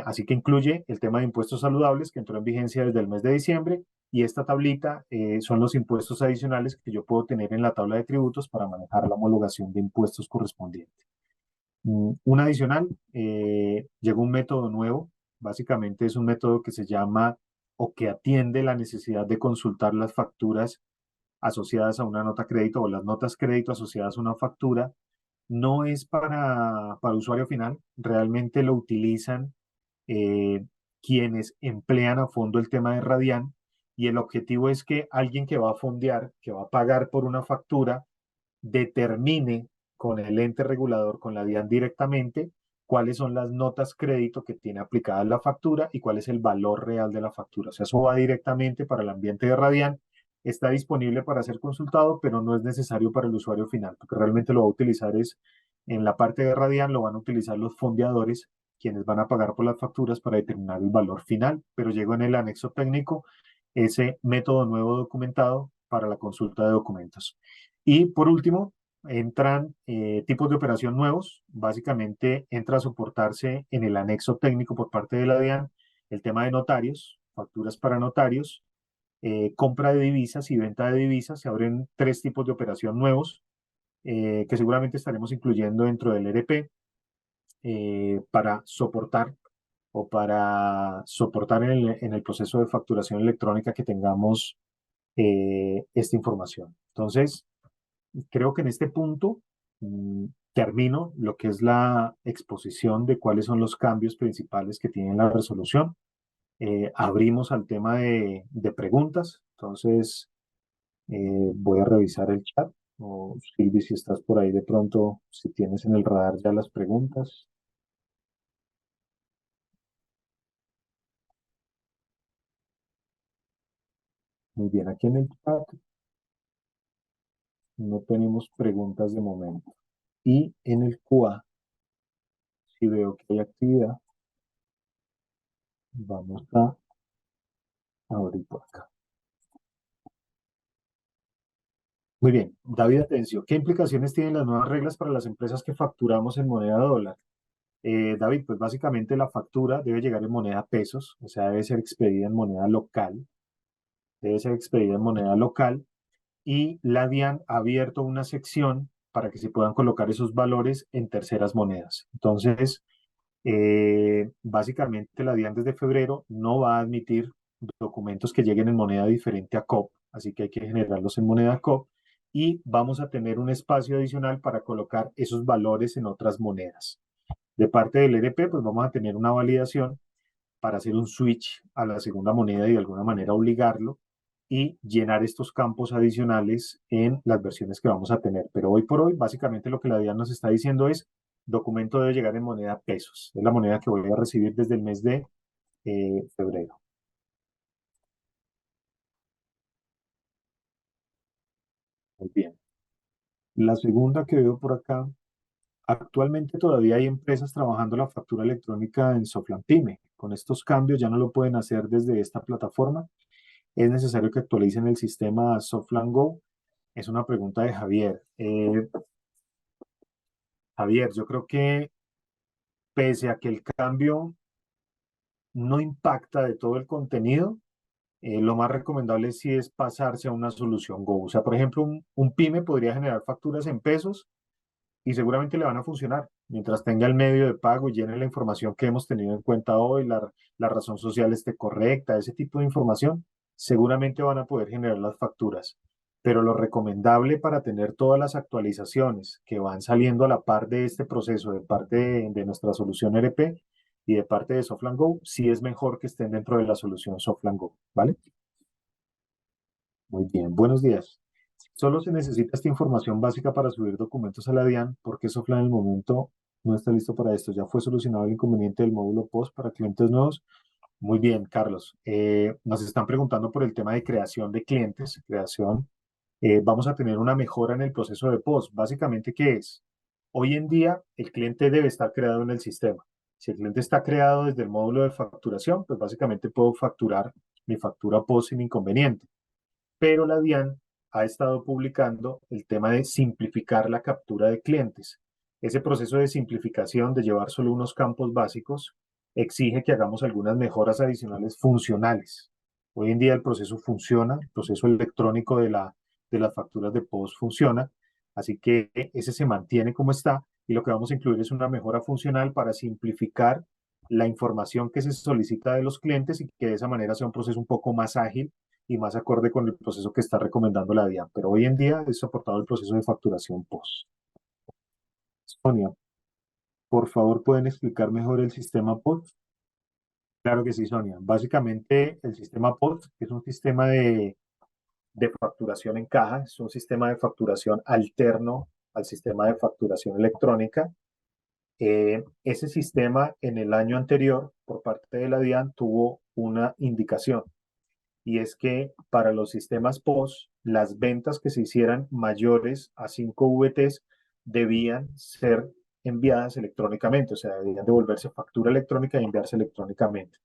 Así que incluye el tema de impuestos saludables que entró en vigencia desde el mes de diciembre y esta tablita son los impuestos adicionales que yo puedo tener en la tabla de tributos para manejar la homologación de impuestos correspondiente. Un adicional, llegó un método nuevo, básicamente es un método que se llama o que atiende la necesidad de consultar las facturas asociadas a una nota crédito o las notas crédito asociadas a una factura. No es para usuario final, realmente lo utilizan eh, quienes emplean a fondo el tema de Radian y el objetivo es que alguien que va a fondear, que va a pagar por una factura, determine con el ente regulador, con la DIAN directamente, cuáles son las notas crédito que tiene aplicadas la factura y cuál es el valor real de la factura. O sea, eso va directamente para el ambiente de Radian, está disponible para ser consultado, pero no es necesario para el usuario final, porque realmente lo va a utilizar es en la parte de Radian, lo van a utilizar los fondeadores, quienes van a pagar por las facturas para determinar el valor final, pero llegó en el anexo técnico ese método nuevo documentado para la consulta de documentos. Y por último, entran tipos de operación nuevos. Básicamente entra a soportarse en el anexo técnico por parte de la DIAN el tema de notarios, facturas para notarios, compra de divisas y venta de divisas. Se abren tres tipos de operación nuevos que seguramente estaremos incluyendo dentro del ERP para soportar o para soportar en el proceso de facturación electrónica que tengamos esta información. Entonces, creo que en este punto termino lo que es la exposición de cuáles son los cambios principales que tiene la resolución. Abrimos al tema de preguntas, entonces voy a revisar el chat. O Silvi, si estás por ahí de pronto, si tienes en el radar ya las preguntas. Muy bien, aquí en el chat no tenemos preguntas de momento. Y en el QA, si veo que hay actividad, vamos a abrir por acá. Muy bien, David Atencio, ¿qué implicaciones tienen las nuevas reglas para las empresas que facturamos en moneda dólar? David, pues básicamente la factura debe llegar en moneda pesos, o sea, debe ser expedida en moneda local, debe ser expedida en moneda local y la DIAN ha abierto una sección para que se puedan colocar esos valores en terceras monedas. Entonces, básicamente la DIAN desde febrero no va a admitir documentos que lleguen en moneda diferente a COP, así que hay que generarlos en moneda COP y vamos a tener un espacio adicional para colocar esos valores en otras monedas. De parte del ERP, pues vamos a tener una validación para hacer un switch a la segunda moneda y de alguna manera obligarlo y llenar estos campos adicionales en las versiones que vamos a tener. Pero hoy por hoy, básicamente lo que la DIAN nos está diciendo es, documento debe llegar en moneda pesos. Es la moneda que voy a recibir desde el mes de febrero. Muy bien. La segunda que veo por acá, actualmente todavía hay empresas trabajando la factura electrónica en Soflan Pyme. Con estos cambios ya no lo pueden hacer desde esta plataforma. ¿Es necesario que actualicen el sistema Softland Go? Es una pregunta de Javier. Javier, yo creo que pese a que el cambio no impacta de todo el contenido, lo más recomendable sí es pasarse a una solución Go. O sea, por ejemplo, un pyme podría generar facturas en pesos y seguramente le van a funcionar. Mientras tenga el medio de pago y llene la información que hemos tenido en cuenta hoy, la razón social esté correcta, ese tipo de información, seguramente van a poder generar las facturas. Pero lo recomendable para tener todas las actualizaciones que van saliendo a la par de este proceso de parte de nuestra solución ERP y de parte de Softland Go, sí es mejor que estén dentro de la solución Softland Go, ¿vale? Muy bien, buenos días. Solo se necesita esta información básica para subir documentos a la DIAN, porque Sofla en el momento no está listo para esto. Ya fue solucionado el inconveniente del módulo POS para clientes nuevos. Muy bien, Carlos. Nos están preguntando por el tema de creación de clientes, creación. Vamos a tener una mejora en el proceso de POS. Básicamente, ¿qué es? Hoy en día, el cliente debe estar creado en el sistema. Si el cliente está creado desde el módulo de facturación, pues básicamente puedo facturar mi factura POS sin inconveniente, pero la DIAN ha estado publicando el tema de simplificar la captura de clientes. Ese proceso de simplificación, de llevar solo unos campos básicos, exige que hagamos algunas mejoras adicionales funcionales. Hoy en día el proceso funciona, el proceso electrónico de las facturas de POS funciona, así que ese se mantiene como está y lo que vamos a incluir es una mejora funcional para simplificar la información que se solicita de los clientes y que de esa manera sea un proceso un poco más ágil y más acorde con el proceso que está recomendando la DIAN. Pero hoy en día es soportado el proceso de facturación POS. Sonia, por favor, ¿pueden explicar mejor el sistema POS? Claro que sí, Sonia. Básicamente, el sistema POS es un sistema de facturación en caja, es un sistema de facturación alterno al sistema de facturación electrónica. Ese sistema en el año anterior, por parte de la DIAN, tuvo una indicación y es que para los sistemas POS, las ventas que se hicieran mayores a 5 VTs debían ser enviadas electrónicamente, o sea, debían devolverse factura electrónica y enviarse electrónicamente.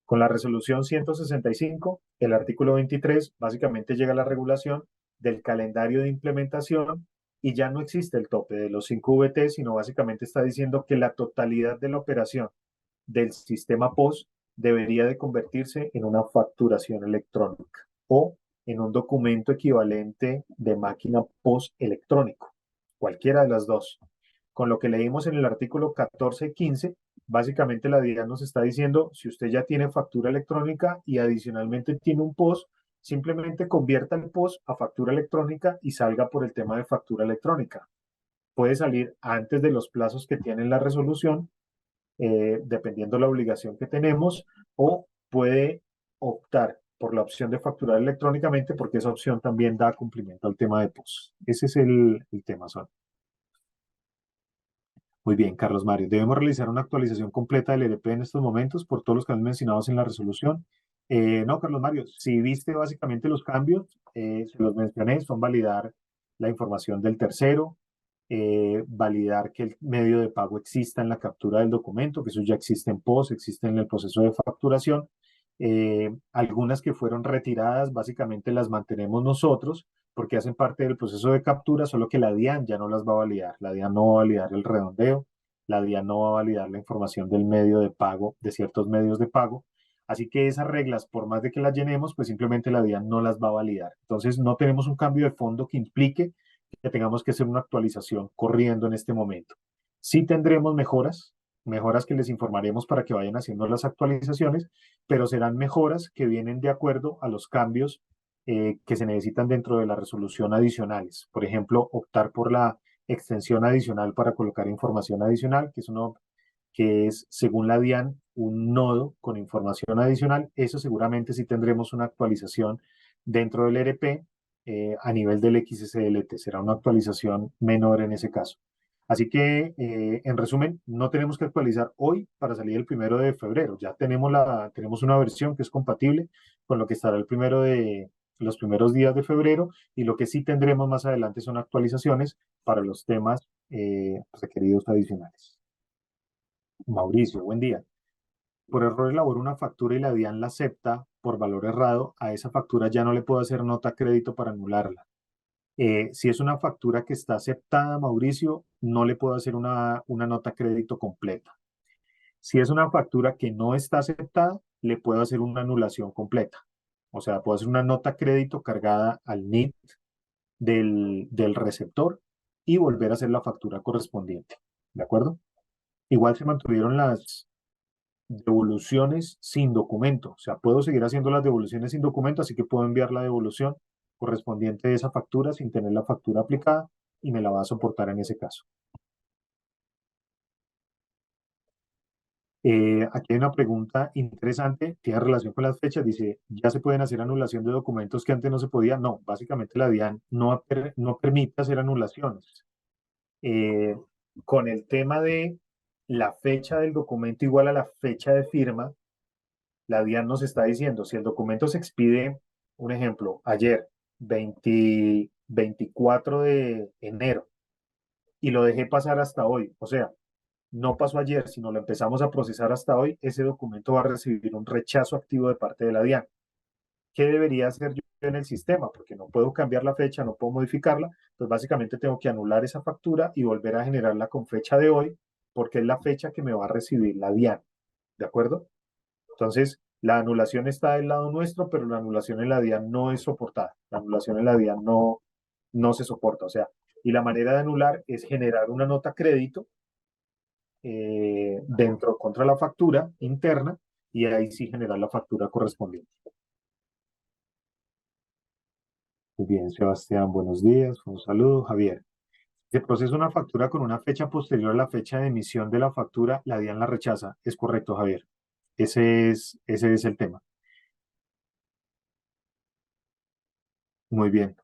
Con la resolución 165, el artículo 23, básicamente llega la regulación del calendario de implementación y ya no existe el tope de los 5 VT, sino básicamente está diciendo que la totalidad de la operación del sistema POS debería de convertirse en una facturación electrónica o en un documento equivalente de máquina POS electrónico, cualquiera de las dos. Con lo que leímos en el artículo 14.15, básicamente la DIAN nos está diciendo, si usted ya tiene factura electrónica y adicionalmente tiene un POS, simplemente convierta el POS a factura electrónica y salga por el tema de factura electrónica. Puede salir antes de los plazos que tiene la resolución, dependiendo la obligación que tenemos, o puede optar por la opción de facturar electrónicamente porque esa opción también da cumplimiento al tema de POS. Ese es el tema, Son. Muy bien, Carlos Mario. Debemos realizar una actualización completa del ERP en estos momentos por todos los cambios mencionados en la resolución. No, Carlos Mario, si viste básicamente los cambios, se los mencioné, son validar la información del tercero, validar que el medio de pago exista en la captura del documento, que eso ya existe en POS, existe en el proceso de facturación. Algunas que fueron retiradas, básicamente las mantenemos nosotros porque hacen parte del proceso de captura, solo que la DIAN ya no las va a validar. La DIAN no va a validar el redondeo, la DIAN no va a validar la información del medio de pago, de ciertos medios de pago. Así que esas reglas, por más de que las llenemos, pues simplemente la DIAN no las va a validar. Entonces, no tenemos un cambio de fondo que implique que tengamos que hacer una actualización corriendo en este momento. Sí tendremos mejoras, mejoras que les informaremos para que vayan haciendo las actualizaciones, pero serán mejoras que vienen de acuerdo a los cambios que se necesitan dentro de la resolución adicionales. Por ejemplo, optar por la extensión adicional para colocar información adicional, que es, según la DIAN, un nodo con información adicional. Eso seguramente sí tendremos una actualización dentro del ERP a nivel del XSLT. Será una actualización menor en ese caso. Así que, en resumen, no tenemos que actualizar hoy para salir el 1 de febrero. Ya tenemos una versión que es compatible con lo que estará los primeros días de febrero, y lo que sí tendremos más adelante son actualizaciones para los temas requeridos adicionales. Mauricio, buen día. Por error elaboro una factura y la DIAN la acepta por valor errado. A esa factura ya no le puedo hacer nota crédito para anularla. Si es una factura que está aceptada, Mauricio, no le puedo hacer una nota crédito completa. Si es una factura que no está aceptada, le puedo hacer una anulación completa. O sea, puedo hacer una nota crédito cargada al NIT del receptor y volver a hacer la factura correspondiente. ¿De acuerdo? Igual se mantuvieron las devoluciones sin documento. O sea, puedo seguir haciendo las devoluciones sin documento, así que puedo enviar la devolución correspondiente de esa factura sin tener la factura aplicada y me la va a soportar en ese caso. Aquí hay una pregunta interesante, tiene relación con las fechas, dice, ¿ya se pueden hacer anulación de documentos que antes no se podía? No, básicamente la DIAN no permite hacer anulaciones. Eh, con el tema de la fecha del documento igual a la fecha de firma, la DIAN nos está diciendo, si el documento se expide, un ejemplo, ayer, 24 de enero, y lo dejé pasar hasta hoy, o sea, no pasó ayer, sino lo empezamos a procesar hasta hoy, ese documento va a recibir un rechazo activo de parte de la DIAN. ¿Qué debería hacer yo en el sistema? Porque no puedo cambiar la fecha, no puedo modificarla, pues básicamente tengo que anular esa factura y volver a generarla con fecha de hoy, porque es la fecha que me va a recibir la DIAN. ¿De acuerdo? Entonces, la anulación está del lado nuestro, pero la anulación en la DIAN no es soportada. La anulación en la DIAN no se soporta. O sea, y la manera de anular es generar una nota crédito dentro contra la factura interna y ahí sí generar la factura correspondiente. Muy bien, Sebastián, buenos días. Un saludo, Javier. Se procesa una factura con una fecha posterior a la fecha de emisión de la factura, la DIAN la rechaza. Es correcto, Javier. Ese es el tema. Muy bien.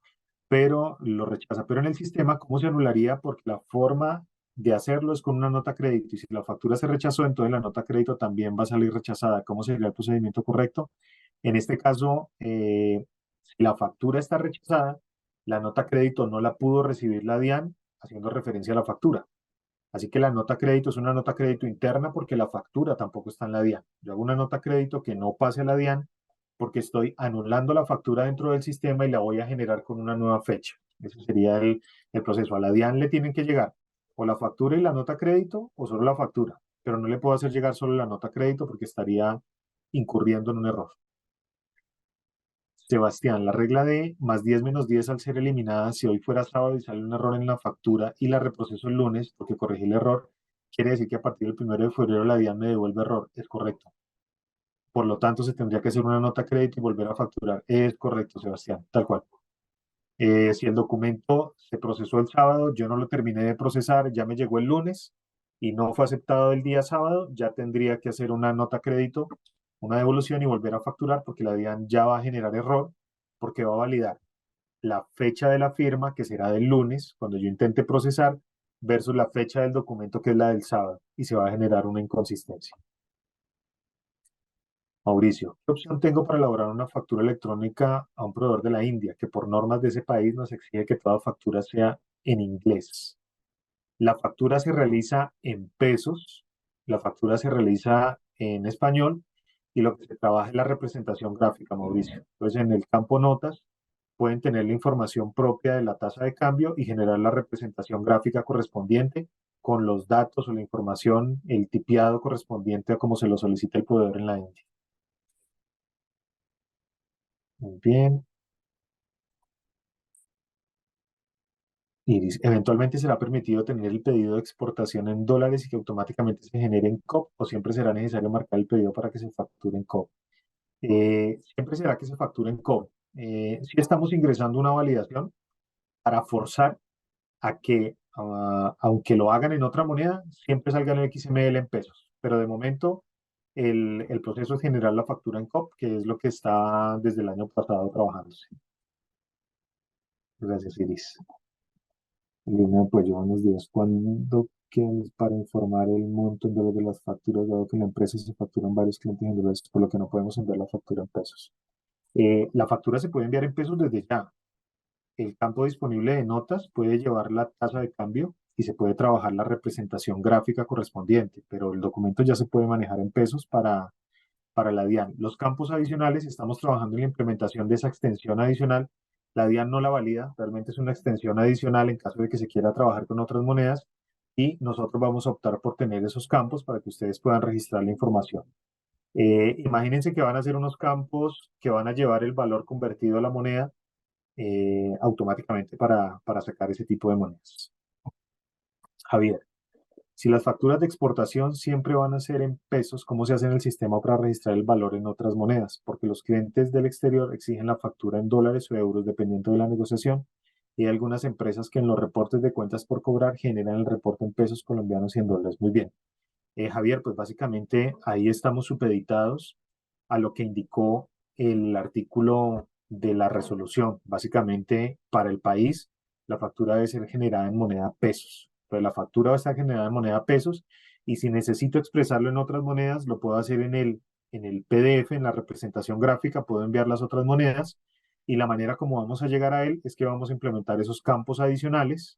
Pero lo rechaza. Pero en el sistema, ¿cómo se anularía? Porque la forma de hacerlo es con una nota crédito. Y si la factura se rechazó, entonces la nota crédito también va a salir rechazada. ¿Cómo sería el procedimiento correcto? En este caso, si la factura está rechazada, la nota crédito no la pudo recibir la DIAN, haciendo referencia a la factura. Así que la nota crédito es una nota crédito interna porque la factura tampoco está en la DIAN. Yo hago una nota crédito que no pase a la DIAN porque estoy anulando la factura dentro del sistema y la voy a generar con una nueva fecha. Ese sería el proceso. A la DIAN le tienen que llegar o la factura y la nota crédito o solo la factura, pero no le puedo hacer llegar solo la nota crédito porque estaría incurriendo en un error. Sebastián, la regla de más 10 menos 10 al ser eliminada, si hoy fuera sábado y sale un error en la factura y la reproceso el lunes porque corregí el error, quiere decir que a partir del 1 de febrero la DIAN me devuelve error. Es correcto. Por lo tanto, se tendría que hacer una nota crédito y volver a facturar. Es correcto, Sebastián, tal cual. Si el documento se procesó el sábado, yo no lo terminé de procesar, ya me llegó el lunes y no fue aceptado el día sábado, ya tendría que hacer una nota crédito, una devolución y volver a facturar porque la DIAN ya va a generar error porque va a validar la fecha de la firma, que será del lunes, cuando yo intente procesar, versus la fecha del documento, que es la del sábado, y se va a generar una inconsistencia. Mauricio, ¿qué opción tengo para elaborar una factura electrónica a un proveedor de la India, que por normas de ese país nos exige que toda factura sea en inglés? La factura se realiza en pesos, la factura se realiza en español y lo que se trabaja es la representación gráfica, Mauricio. Entonces, en el campo notas pueden tener la información propia de la tasa de cambio y generar la representación gráfica correspondiente con los datos o la información, el tipiado correspondiente a como se lo solicita el proveedor en la India. Muy bien. Iris, eventualmente será permitido tener el pedido de exportación en dólares y que automáticamente se genere en COP o siempre será necesario marcar el pedido para que se facture en COP. Siempre será que se facture en COP. Si estamos ingresando una validación para forzar a que, aunque lo hagan en otra moneda, siempre salga en el XML en pesos. Pero de momento, el proceso es generar la factura en COP, que es lo que está desde el año pasado trabajándose. Gracias, Iris. Lina, pues yo buenos días. ¿Cuándo quedan para informar el monto en dólares de las facturas, dado que en la empresa se facturan varios clientes en dólares, por lo que no podemos enviar la factura en pesos? La factura se puede enviar en pesos desde ya. El campo disponible de notas puede llevar la tasa de cambio y se puede trabajar la representación gráfica correspondiente, pero el documento ya se puede manejar en pesos para la DIAN. Los campos adicionales, estamos trabajando en la implementación de esa extensión adicional. La DIAN no la valida, realmente es una extensión adicional en caso de que se quiera trabajar con otras monedas y nosotros vamos a optar por tener esos campos para que ustedes puedan registrar la información. Imagínense que van a ser unos campos que van a llevar el valor convertido a la moneda automáticamente para sacar ese tipo de monedas. Javier, si las facturas de exportación siempre van a ser en pesos, ¿cómo se hace en el sistema para registrar el valor en otras monedas? Porque los clientes del exterior exigen la factura en dólares o euros dependiendo de la negociación. Y hay algunas empresas que en los reportes de cuentas por cobrar generan el reporte en pesos colombianos y en dólares. Muy bien. Javier, pues básicamente ahí estamos supeditados a lo que indicó el artículo de la resolución. Básicamente, para el país, la factura debe ser generada en moneda pesos. Pero la factura va a estar generada en moneda pesos y si necesito expresarlo en otras monedas, lo puedo hacer en el PDF, en la representación gráfica, puedo enviar las otras monedas y la manera como vamos a llegar a él es que vamos a implementar esos campos adicionales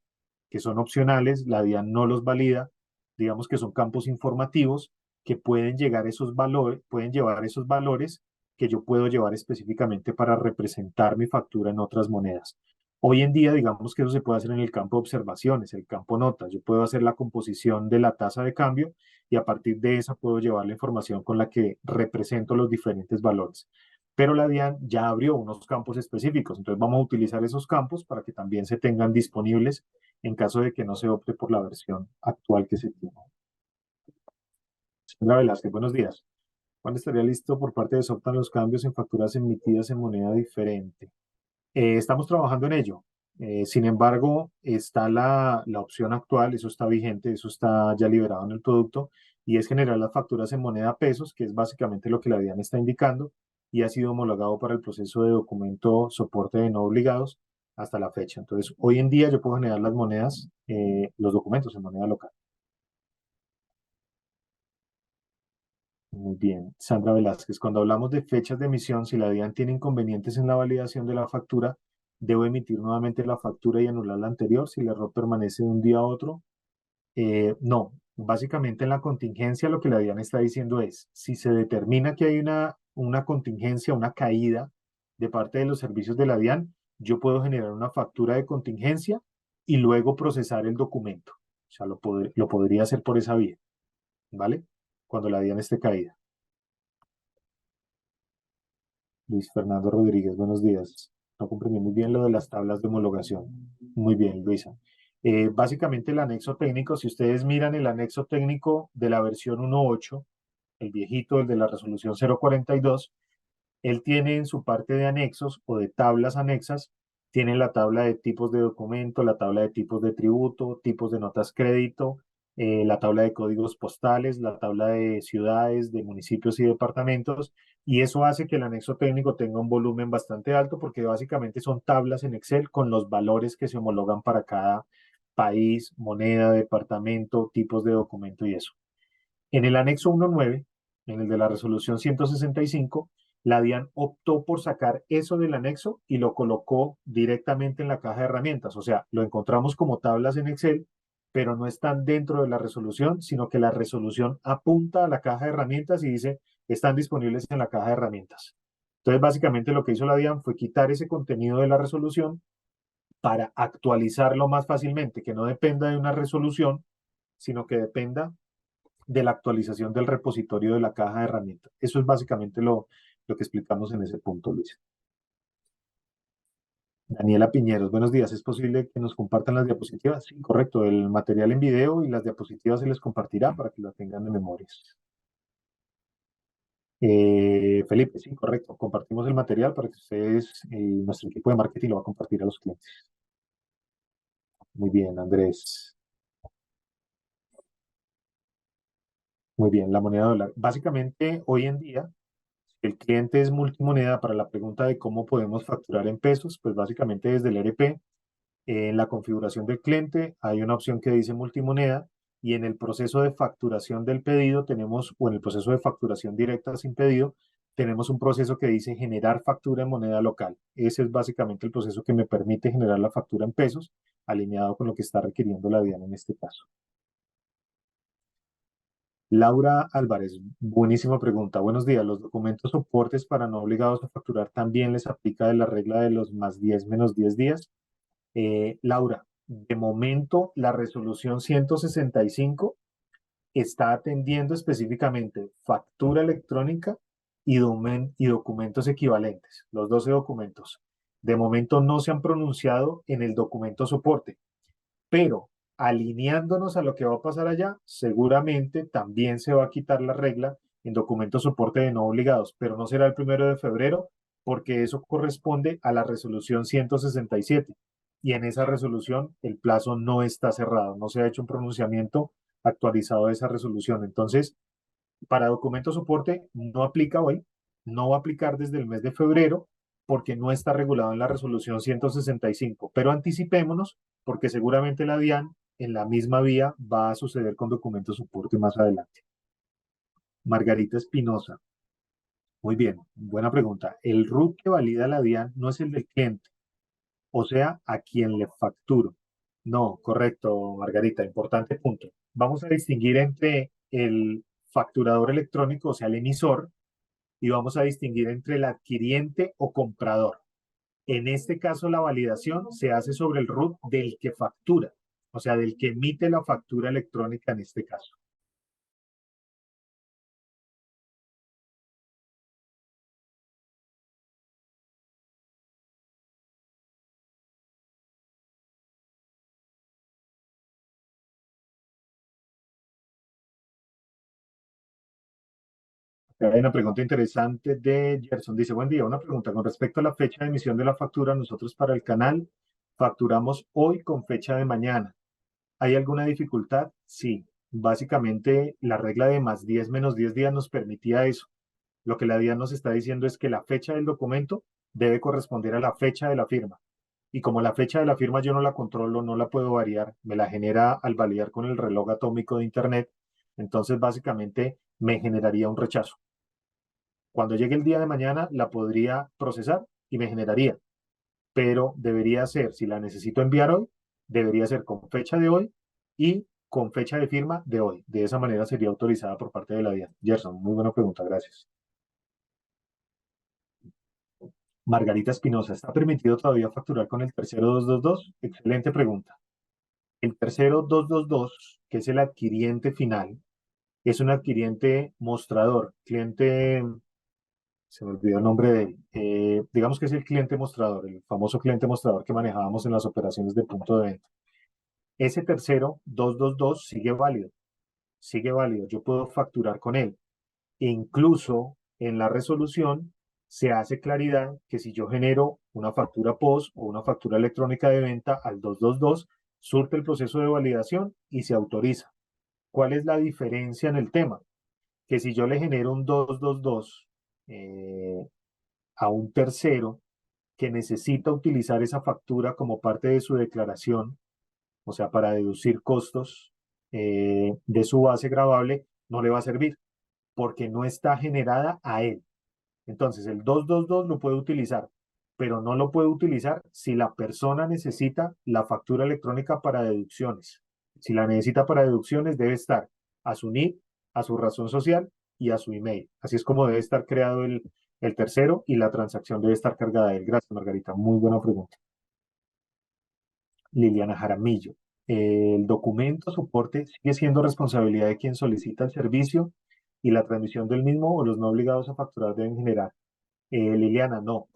que son opcionales, la DIAN no los valida, digamos que son campos informativos que pueden llegar esos valores, pueden llevar esos valores que yo puedo llevar específicamente para representar mi factura en otras monedas. Hoy en día, digamos que eso se puede hacer en el campo de observaciones, el campo notas. Yo puedo hacer la composición de la tasa de cambio y a partir de esa puedo llevar la información con la que represento los diferentes valores. Pero la DIAN ya abrió unos campos específicos, entonces vamos a utilizar esos campos para que también se tengan disponibles en caso de que no se opte por la versión actual que se tiene. Señora Velázquez, buenos días. ¿Cuándo estaría listo por parte de Soptan los cambios en facturas emitidas en moneda diferente? Estamos trabajando en ello. Sin embargo, está la opción actual, eso está vigente, eso está ya liberado en el producto, y es generar las facturas en moneda pesos, que es básicamente lo que la DIAN está indicando, y ha sido homologado para el proceso de documento soporte de no obligados hasta la fecha. Entonces, hoy en día yo puedo generar las monedas, los documentos en moneda local. Muy bien. Sandra Velázquez, cuando hablamos de fechas de emisión, si la DIAN tiene inconvenientes en la validación de la factura, ¿debo emitir nuevamente la factura y anular la anterior si el error permanece de un día a otro? No, básicamente en la contingencia lo que la DIAN está diciendo es, si se determina que hay una contingencia, una caída de parte de los servicios de la DIAN, yo puedo generar una factura de contingencia y luego procesar el documento. O sea, lo podría hacer por esa vía, ¿vale? Cuando la DIAN esté caída. Luis Fernando Rodríguez, buenos días. No comprendí muy bien lo de las tablas de homologación. Muy bien, Luisa. Básicamente el anexo técnico, si ustedes miran el anexo técnico de la versión 1.8, el viejito, el de la resolución 042, él tiene en su parte de anexos o de tablas anexas, tiene la tabla de tipos de documento, la tabla de tipos de tributo, tipos de notas crédito, la tabla de códigos postales, la tabla de ciudades, de municipios y departamentos, y eso hace que el anexo técnico tenga un volumen bastante alto porque básicamente son tablas en Excel con los valores que se homologan para cada país, moneda, departamento, tipos de documento y eso. En el anexo 1.9, en el de la resolución 165, la DIAN optó por sacar eso del anexo y lo colocó directamente en la caja de herramientas. O sea, lo encontramos como tablas en Excel, pero no están dentro de la resolución, sino que la resolución apunta a la caja de herramientas y dice, están disponibles en la caja de herramientas. Entonces, básicamente lo que hizo la DIAN fue quitar ese contenido de la resolución para actualizarlo más fácilmente, que no dependa de una resolución, sino que dependa de la actualización del repositorio de la caja de herramientas. Eso es básicamente lo que explicamos en ese punto, Luis. Daniela Piñeros, buenos días. ¿Es posible que nos compartan las diapositivas? Sí, correcto. El material en video y las diapositivas se les compartirá para que las tengan en memorias. Felipe, sí, correcto. Compartimos el material para que ustedes, nuestro equipo de marketing lo va a compartir a los clientes. Muy bien, Andrés. Muy bien, la moneda dólar. Básicamente, hoy en día, el cliente es multimoneda. Para la pregunta de cómo podemos facturar en pesos, pues básicamente desde el ERP, en la configuración del cliente hay una opción que dice multimoneda y en el proceso de facturación del pedido tenemos, o en el proceso de facturación directa sin pedido, tenemos un proceso que dice generar factura en moneda local. Ese es básicamente el proceso que me permite generar la factura en pesos, alineado con lo que está requiriendo la DIAN en este caso. Laura Álvarez, buenísima pregunta. Buenos días. ¿Los documentos soportes para no obligados a facturar también les aplica de la regla de los más 10 menos 10 días? Laura, de momento la resolución 165 está atendiendo específicamente factura electrónica y documentos equivalentes, los 12 documentos. De momento no se han pronunciado en el documento soporte, pero alineándonos a lo que va a pasar allá, seguramente también se va a quitar la regla en documento soporte de no obligados, pero no será el 1 de febrero porque eso corresponde a la resolución 167 y en esa resolución el plazo no está cerrado, no se ha hecho un pronunciamiento actualizado de esa resolución. Entonces, para documento soporte no aplica hoy, no va a aplicar desde el mes de febrero porque no está regulado en la resolución 165, pero anticipémonos porque seguramente la DIAN en la misma vía va a suceder con documento soporte más adelante. Margarita Espinosa. Muy bien, buena pregunta. El RUT que valida la DIAN no es el del cliente, o sea, a quien le facturo. No, correcto, Margarita, importante punto. Vamos a distinguir entre el facturador electrónico, o sea, el emisor, y vamos a distinguir entre el adquiriente o comprador. En este caso, la validación se hace sobre el RUT del que factura, o sea, del que emite la factura electrónica en este caso. Hay una pregunta interesante de Gerson. Dice, buen día, una pregunta con respecto a la fecha de emisión de la factura. Nosotros para el canal facturamos hoy con fecha de mañana. ¿Hay alguna dificultad? Sí. Básicamente, la regla de más 10 menos 10 días nos permitía eso. Lo que la DIAN nos está diciendo es que la fecha del documento debe corresponder a la fecha de la firma. Y como la fecha de la firma yo no la controlo, no la puedo variar, me la genera al validar con el reloj atómico de Internet, entonces básicamente me generaría un rechazo. Cuando llegue el día de mañana la podría procesar y me generaría, pero debería ser, si la necesito enviar hoy, debería ser con fecha de hoy y con fecha de firma de hoy. De esa manera sería autorizada por parte de la DIAN. Gerson, muy buena pregunta, gracias. Margarita Espinosa, ¿está permitido todavía facturar con el tercero 222? Excelente pregunta. El tercero 222, que es el adquiriente final, es un adquiriente mostrador, cliente, se me olvidó el nombre de él, digamos que es el cliente mostrador, el famoso cliente mostrador que manejábamos en las operaciones de punto de venta. Ese tercero 222 sigue válido, yo puedo facturar con él. E incluso en la resolución se hace claridad que si yo genero una factura POS o una factura electrónica de venta al 222, surte el proceso de validación y se autoriza. ¿Cuál es la diferencia en el tema? Que si yo le genero un 222 a un tercero que necesita utilizar esa factura como parte de su declaración, o sea, para deducir costos de su base gravable, no le va a servir porque no está generada a él. Entonces, el 222 lo puede utilizar, pero no lo puede utilizar si la persona necesita la factura electrónica para deducciones. Si la necesita para deducciones, debe estar a su NIP, a su razón social y a su email. Así es como debe estar creado el tercero y la transacción debe estar cargada de él. Gracias, Margarita. Muy buena pregunta. Liliana Jaramillo. El documento soporte sigue siendo responsabilidad de quien solicita el servicio y la transmisión del mismo o los no obligados a facturar deben generar. Liliana, no.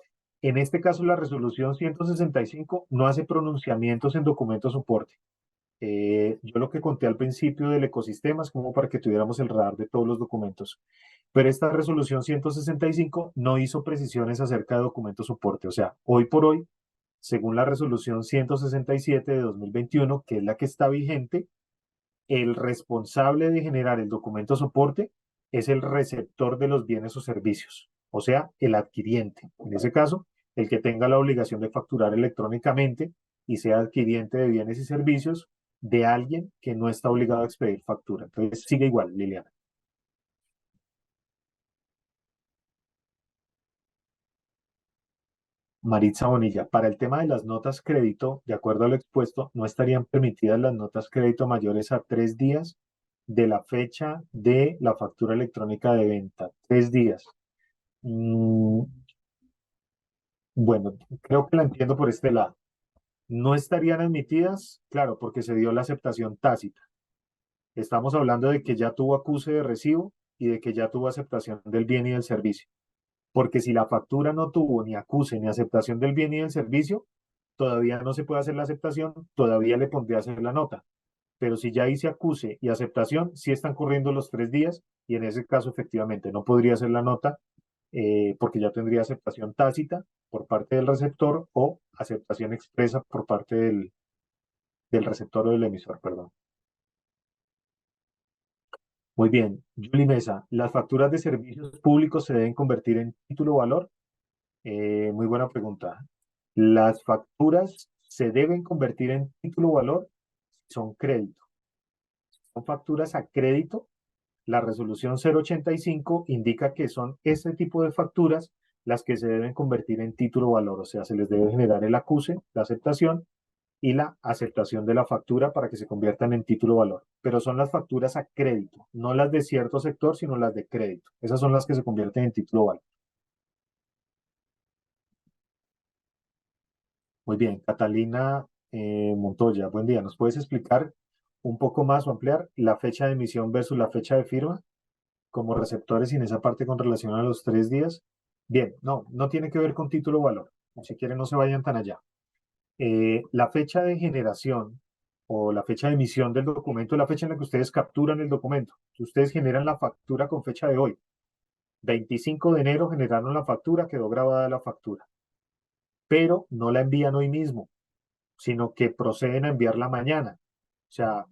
En este caso, la resolución 165 no hace pronunciamientos en documento soporte. Yo lo que conté al principio del ecosistema es como para que tuviéramos el radar de todos los documentos. Pero esta resolución 165 no hizo precisiones acerca de documento soporte. O sea, hoy por hoy, según la resolución 167 de 2021, que es la que está vigente, el responsable de generar el documento soporte es el receptor de los bienes o servicios, o sea, el adquiriente. En ese caso, el que tenga la obligación de facturar electrónicamente y sea adquiriente de bienes y servicios de alguien que no está obligado a expedir factura. Entonces, sigue igual, Liliana. Maritza Bonilla, para el tema de las notas crédito, de acuerdo a lo expuesto, no estarían permitidas las notas crédito mayores a 3 días de la fecha de la factura electrónica de venta. 3 días. Mm, bueno, creo que la entiendo por este lado. No estarían admitidas, claro, porque se dio la aceptación tácita. Estamos hablando de que ya tuvo acuse de recibo y de que ya tuvo aceptación del bien y del servicio. Porque si la factura no tuvo ni acuse ni aceptación del bien y del servicio, todavía no se puede hacer la aceptación, todavía le pondría a hacer la nota. Pero si ya hice acuse y aceptación, sí están corriendo los 3 días y en ese caso efectivamente no podría hacer la nota porque ya tendría aceptación tácita por parte del receptor o aceptación expresa por parte del receptor o del emisor, perdón. Muy bien, Julie Mesa, ¿las facturas de servicios públicos se deben convertir en título o valor? Muy buena pregunta. Las facturas se deben convertir en título o valor si son crédito. Son facturas a crédito. La resolución 085 indica que son ese tipo de facturas las que se deben convertir en título o valor, o sea, se les debe generar el acuse, la aceptación y la aceptación de la factura para que se conviertan en título o valor. Pero son las facturas a crédito, no las de cierto sector, sino las de crédito. Esas son las que se convierten en título o valor. Muy bien, Catalina Montoya, buen día. ¿Nos puedes explicar un poco más o ampliar la fecha de emisión versus la fecha de firma como receptores y en esa parte con relación a los 3 días? Bien, no, no tiene que ver con título o valor. Si quieren, no se vayan tan allá. La fecha de generación o la fecha de emisión del documento es la fecha en la que ustedes capturan el documento. Ustedes generan la factura con fecha de hoy. 25 de enero generaron la factura, quedó grabada la factura, pero no la envían hoy mismo, sino que proceden a enviarla mañana. O sea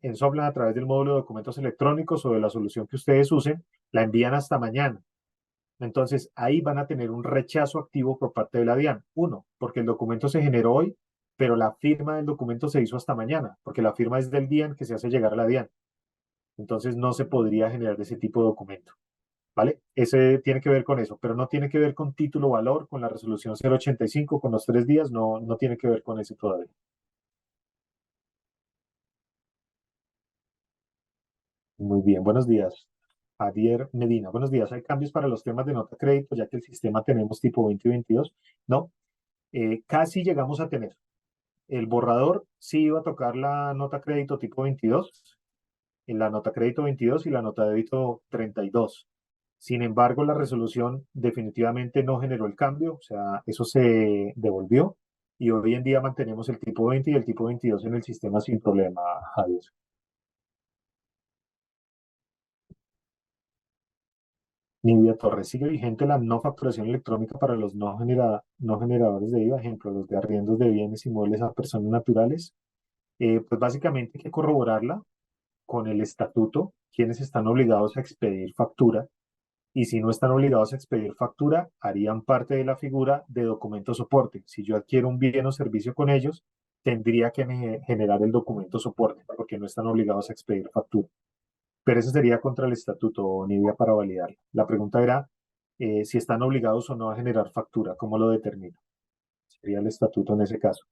en Soplan a través del módulo de documentos electrónicos o de la solución que ustedes usen, la envían hasta mañana. Entonces, ahí van a tener un rechazo activo por parte de la DIAN. Uno, porque el documento se generó hoy, pero la firma del documento se hizo hasta mañana, porque la firma es del día en que se hace llegar a la DIAN. Entonces, no se podría generar ese tipo de documento. ¿Vale? Ese tiene que ver con eso, pero no tiene que ver con título valor, con la resolución 085, con los 3 días, no, no tiene que ver con eso todavía. Muy bien, buenos días. Javier Medina, buenos días. ¿Hay cambios para los temas de nota crédito, ya que el sistema tenemos tipo 20 y 22? No, casi llegamos a tener. El borrador sí iba a tocar la nota crédito tipo 22, en la nota crédito 22 y la nota débito 32. Sin embargo, la resolución definitivamente no generó el cambio, o sea, eso se devolvió y hoy en día mantenemos el tipo 20 y el tipo 22 en el sistema sin problema, Javier. Nidia Torres, sigue vigente la no facturación electrónica para los no generadores de IVA, ejemplo, los de arriendos de bienes inmuebles a personas naturales. Pues básicamente hay que corroborarla con el estatuto, quienes están obligados a expedir factura, y si no están obligados a expedir factura, harían parte de la figura de documento soporte. Si yo adquiero un bien o servicio con ellos, tendría que generar el documento soporte, porque no están obligados a expedir factura. Pero eso sería contra el estatuto, Nidia, para validarlo. La pregunta era si están obligados o no a generar factura, ¿cómo lo determino? Sería el estatuto en ese caso.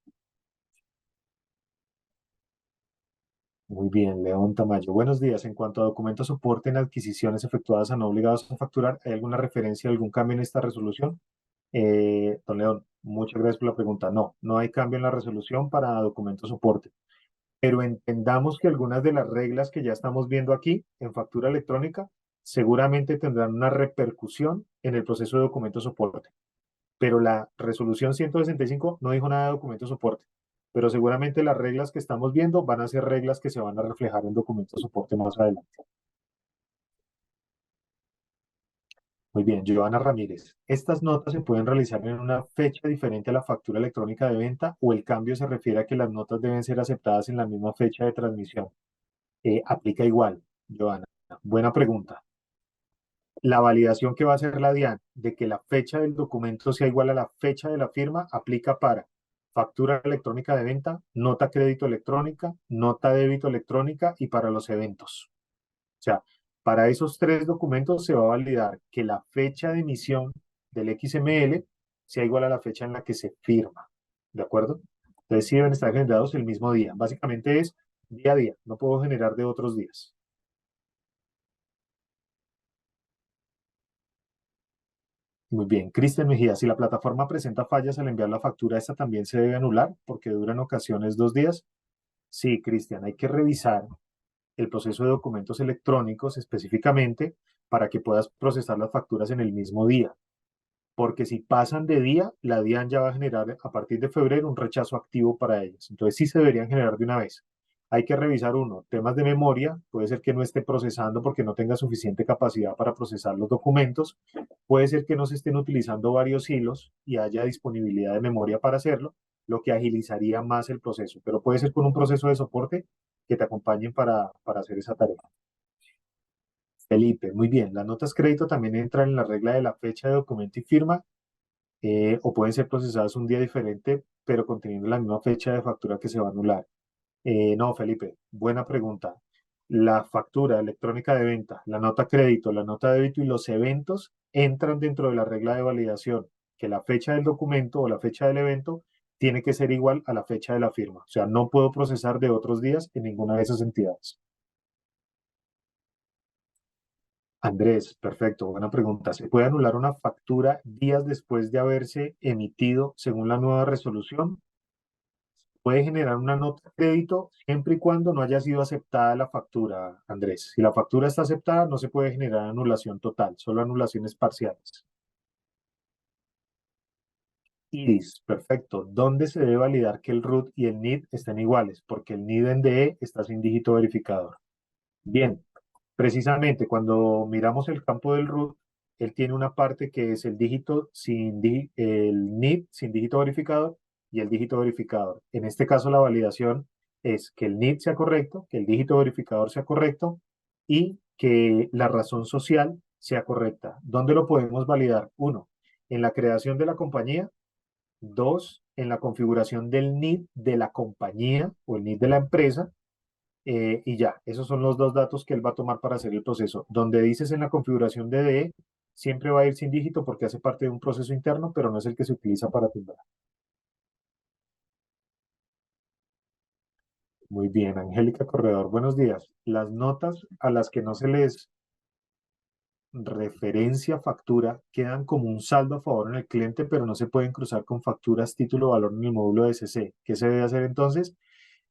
Muy bien, León Tamayo. Buenos días. En cuanto a documentos soporte en adquisiciones efectuadas a no obligados a facturar, ¿hay alguna referencia, algún cambio en esta resolución? Don León, muchas gracias por la pregunta. No, no hay cambio en la resolución para documentos soporte. pero entendamos que algunas de las reglas que ya estamos viendo aquí en factura electrónica seguramente tendrán una repercusión en el proceso de documento soporte. Pero la resolución 165 no dijo nada de documento soporte. Pero seguramente las reglas que estamos viendo van a ser reglas que se van a reflejar en documento soporte más adelante. Muy bien, Giovanna Ramírez. Estas notas se pueden realizar en una fecha diferente a la factura electrónica de venta o el cambio se refiere a que las notas deben ser aceptadas en la misma fecha de transmisión. Aplica igual, Giovanna. Buena pregunta. La validación que va a hacer la DIAN de que la fecha del documento sea igual a la fecha de la firma aplica para factura electrónica de venta, nota crédito electrónica, nota débito electrónica y para los eventos. O sea, para esos tres documentos se va a validar que la fecha de emisión del XML sea igual a la fecha en la que se firma. ¿De acuerdo? Entonces sí deben estar generados el mismo día. Básicamente es día a día. No puedo generar de otros días. Muy bien. Cristian Mejía, si la plataforma presenta fallas al enviar la factura, ¿esta también se debe anular porque dura en ocasiones 2 días? Sí, Cristian, hay que revisar el proceso de documentos electrónicos específicamente para que puedas procesar las facturas en el mismo día. Porque si pasan de día, la DIAN ya va a generar a partir de febrero un rechazo activo para ellas. Entonces sí se deberían generar de una vez. Hay que revisar uno, temas de memoria, puede ser que no esté procesando porque no tenga suficiente capacidad para procesar los documentos, puede ser que no se estén utilizando varios hilos y haya disponibilidad de memoria para hacerlo, lo que agilizaría más el proceso, pero puede ser con un proceso de soporte que te acompañen para hacer esa tarea. Felipe, muy bien. Las notas crédito también entran en la regla de la fecha de documento y firma, o pueden ser procesadas un día diferente, pero conteniendo la misma fecha de factura que se va a anular. No, Felipe, buena pregunta. La factura electrónica de venta, la nota crédito, la nota débito y los eventos entran dentro de la regla de validación, que la fecha del documento o la fecha del evento tiene que ser igual a la fecha de la firma. O sea, no puedo procesar de otros días en ninguna de esas entidades. Andrés, perfecto, buena pregunta. ¿Se puede anular una factura días después de haberse emitido según la nueva resolución? Puede generar una nota de crédito siempre y cuando no haya sido aceptada la factura, Andrés. Si la factura está aceptada, no se puede generar anulación total, solo anulaciones parciales. Iris, perfecto. ¿Dónde se debe validar que el root y el NID estén iguales? Porque el NID en DE está sin dígito verificador. Bien, precisamente cuando miramos el campo del root, él tiene una parte que es el dígito el NID sin dígito verificador y el dígito verificador. En este caso, la validación es que el NID sea correcto, que el dígito verificador sea correcto y que la razón social sea correcta. ¿Dónde lo podemos validar? Uno, en la creación de la compañía. Dos, en la configuración del NID de la compañía o el NID de la empresa. Y ya, esos son los dos datos que él va a tomar para hacer el proceso. Donde dices en la configuración de DE, siempre va a ir sin dígito porque hace parte de un proceso interno, pero no es el que se utiliza para timbrar. Muy bien, Angélica Corredor, buenos días. Las notas a las que no se les referencia factura quedan como un saldo a favor en el cliente, pero no se pueden cruzar con facturas, título, valor en el módulo de SC. ¿Qué se debe hacer entonces?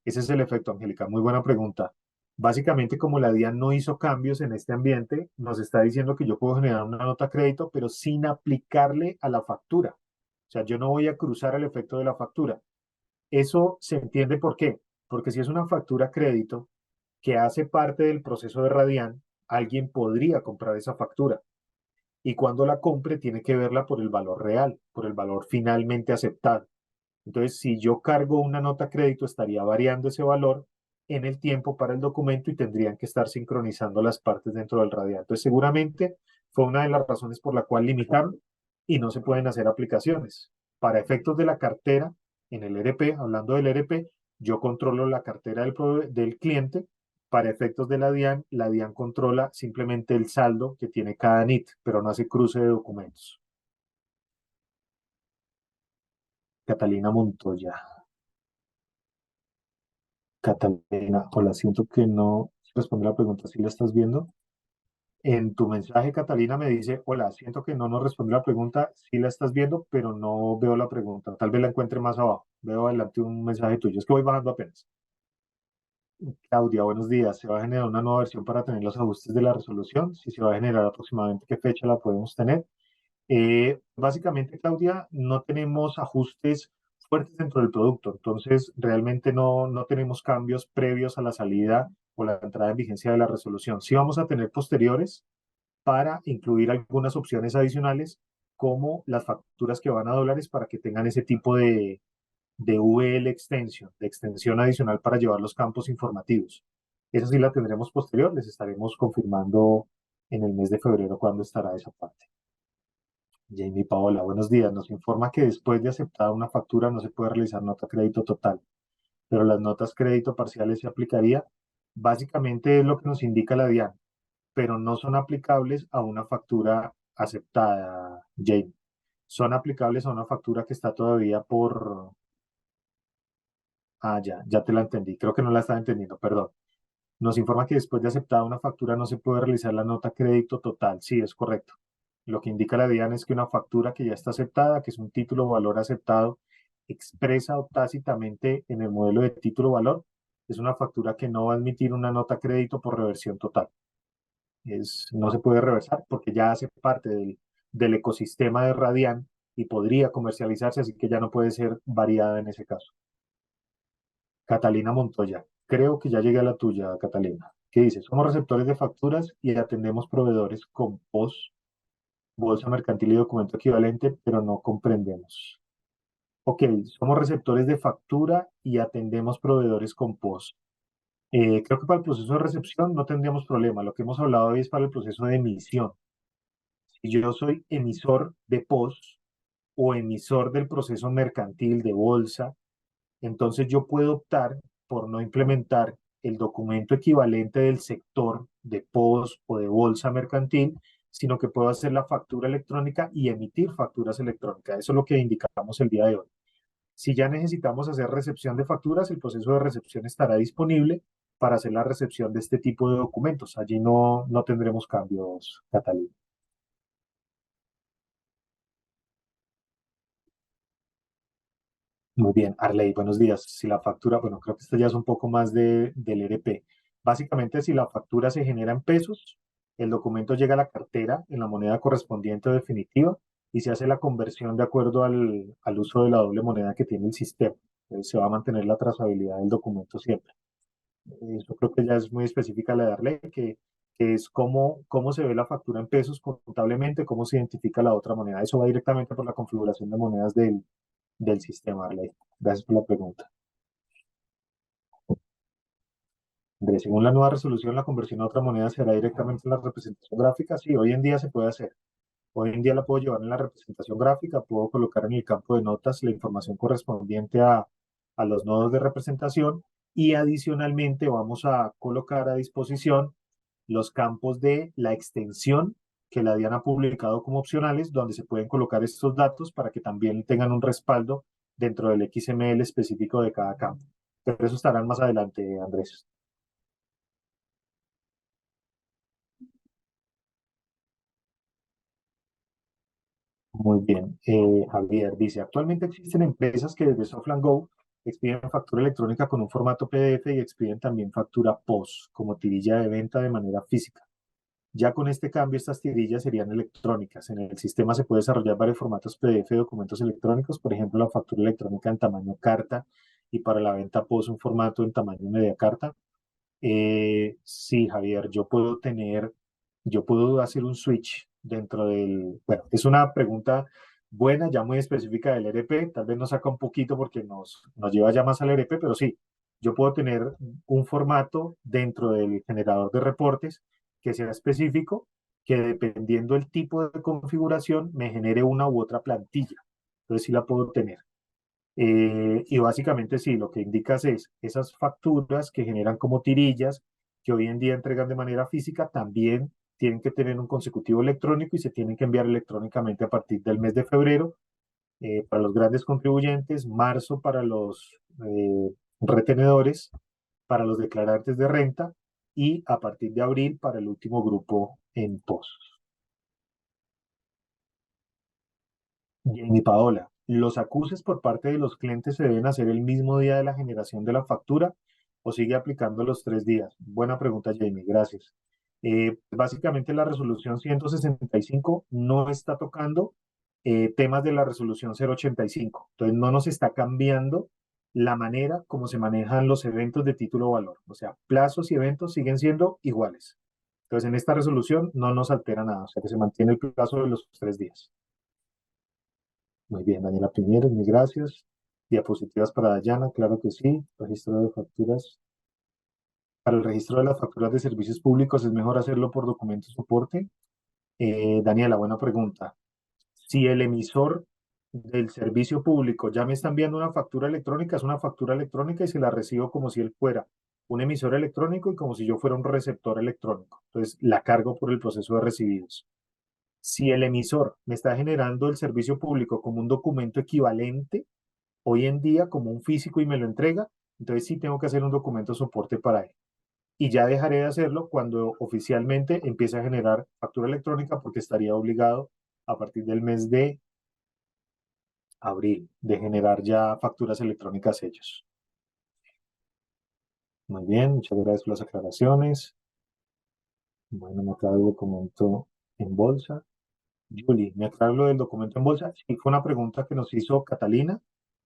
Ese es el efecto, Angélica. Muy buena pregunta. Básicamente, como la DIAN no hizo cambios en este ambiente, nos está diciendo que yo puedo generar una nota crédito, pero sin aplicarle a la factura. O sea, yo no voy a cruzar el efecto de la factura. Eso se entiende por qué. Porque si es una factura crédito que hace parte del proceso de Radian, alguien podría comprar esa factura. Y cuando la compre, tiene que verla por el valor real, por el valor finalmente aceptado. Entonces, si yo cargo una nota crédito, estaría variando ese valor en el tiempo para el documento y tendrían que estar sincronizando las partes dentro del radial. Entonces, seguramente fue una de las razones por la cual limitaron y no se pueden hacer aplicaciones. Para efectos de la cartera, en el ERP, hablando del ERP, yo controlo la cartera del cliente. Para efectos de la DIAN controla simplemente el saldo que tiene cada NIT, pero no hace cruce de documentos. Catalina Montoya. Catalina, hola, siento que no responde la pregunta. ¿Si la estás viendo? En tu mensaje, Catalina me dice, hola, siento que no nos responde la pregunta. Sí la estás viendo, pero no veo la pregunta. Tal vez la encuentre más abajo. Veo adelante un mensaje tuyo. Es que voy bajando apenas. Claudia, buenos días. ¿Se va a generar una nueva versión para tener los ajustes de la resolución? Si se va a generar aproximadamente, ¿qué fecha la podemos tener? Básicamente, Claudia, no tenemos ajustes fuertes dentro del producto, entonces realmente no tenemos cambios previos a la salida o la entrada en vigencia de la resolución. Sí vamos a tener posteriores para incluir algunas opciones adicionales, como las facturas que van a dólares para que tengan ese tipo de VL extension, de extensión adicional para llevar los campos informativos. Esa sí la tendremos posterior, les estaremos confirmando en el mes de febrero cuándo estará esa parte. Jamie Paola, buenos días. Nos informa que después de aceptar una factura no se puede realizar nota crédito total, pero las notas crédito parciales se aplicaría. Básicamente es lo que nos indica la DIAN, pero no son aplicables a una factura aceptada, Jamie. Son aplicables a una factura que está todavía por... Ah, ya te la entendí. Creo que no la estaba entendiendo, perdón. Nos informa que después de aceptada una factura no se puede realizar la nota crédito total. Sí, es correcto. Lo que indica la DIAN es que una factura que ya está aceptada, que es un título o valor aceptado, expresa o tácitamente en el modelo de título o valor, es una factura que no va a admitir una nota crédito por reversión total. No se puede reversar porque ya hace parte del ecosistema de Radian y podría comercializarse, así que ya no puede ser variada en ese caso. Catalina Montoya, creo que ya llegué a la tuya, Catalina. ¿Qué dices? Somos receptores de facturas y atendemos proveedores con POS, bolsa mercantil y documento equivalente, pero no comprendemos. Ok, somos receptores de factura y atendemos proveedores con POS. Creo que para el proceso de recepción no tendríamos problema. Lo que hemos hablado hoy es para el proceso de emisión. Si yo soy emisor de POS o emisor del proceso mercantil de bolsa, entonces yo puedo optar por no implementar el documento equivalente del sector de POS o de bolsa mercantil, sino que puedo hacer la factura electrónica y emitir facturas electrónicas. Eso es lo que indicamos el día de hoy. Si ya necesitamos hacer recepción de facturas, el proceso de recepción estará disponible para hacer la recepción de este tipo de documentos. Allí no tendremos cambios, Catalina. Muy bien, Arley, buenos días. Si la factura, bueno, creo que esto ya es un poco más del ERP. Básicamente, si la factura se genera en pesos, el documento llega a la cartera en la moneda correspondiente o definitiva y se hace la conversión de acuerdo al uso de la doble moneda que tiene el sistema. Entonces, se va a mantener la trazabilidad del documento siempre. Eso creo que ya es muy específica la de Arley, que es cómo se ve la factura en pesos contablemente, cómo se identifica la otra moneda. Eso va directamente por la configuración de monedas del sistema, Arley. Gracias por la pregunta. Andrés, según la nueva resolución, la conversión a otra moneda será directamente en la representación gráfica. Sí, hoy en día se puede hacer. Hoy en día la puedo llevar en la representación gráfica, puedo colocar en el campo de notas la información correspondiente a los nodos de representación y adicionalmente vamos a colocar a disposición los campos de la extensión que la DIAN ha publicado como opcionales, donde se pueden colocar estos datos para que también tengan un respaldo dentro del XML específico de cada campo. Pero eso estarán más adelante, Andrés. Muy bien. Javier dice, actualmente existen empresas que desde Softland Go expiden factura electrónica con un formato PDF y expiden también factura POS como tirilla de venta de manera física. Ya con este cambio, estas tirillas serían electrónicas. En el sistema se puede desarrollar varios formatos PDF de documentos electrónicos, por ejemplo, la factura electrónica en tamaño carta y para la venta POS un formato en tamaño media carta. Sí, Javier, yo puedo hacer un switch dentro bueno, es una pregunta buena, ya muy específica del ERP, tal vez nos saca un poquito porque nos lleva ya más al ERP, pero sí, yo puedo tener un formato dentro del generador de reportes que sea específico, que dependiendo del tipo de configuración me genere una u otra plantilla. Entonces sí la puedo tener. Y básicamente sí, lo que indicas es esas facturas que generan como tirillas, que hoy en día entregan de manera física, también tienen que tener un consecutivo electrónico y se tienen que enviar electrónicamente a partir del mes de febrero para los grandes contribuyentes, marzo para los retenedores, para los declarantes de renta y a partir de abril para el último grupo en POS. Jenny Paola, los acuses por parte de los clientes se deben hacer el mismo día de la generación de la factura o sigue aplicando los 3 días? Buena pregunta, Jamie, gracias. Básicamente la resolución 165 no está tocando temas de la resolución 085. Entonces no nos está cambiando la manera como se manejan los eventos de título o valor. O sea, plazos y eventos siguen siendo iguales. Entonces en esta resolución no nos altera nada, o sea que se mantiene el plazo de los 3 días. Muy bien, Daniela Piñeros, mil gracias. Diapositivas para Dayana, claro que sí. Registro de facturas. Para el registro de las facturas de servicios públicos es mejor hacerlo por documento soporte. Daniela, buena pregunta. Si el emisor del servicio público ya me está enviando una factura electrónica, es una factura electrónica y se la recibo como si él fuera un emisor electrónico y como si yo fuera un receptor electrónico. Entonces, la cargo por el proceso de recibidos. Si el emisor me está generando el servicio público como un documento equivalente, hoy en día como un físico y me lo entrega, entonces sí tengo que hacer un documento soporte para él. Y ya dejaré de hacerlo cuando oficialmente empiece a generar factura electrónica porque estaría obligado a partir del mes de abril de generar ya facturas electrónicas ellos. Muy bien, muchas gracias por las aclaraciones. Bueno, me aclaro el documento en bolsa. Julie, me aclaro lo del documento en bolsa. Sí, fue una pregunta que nos hizo Catalina,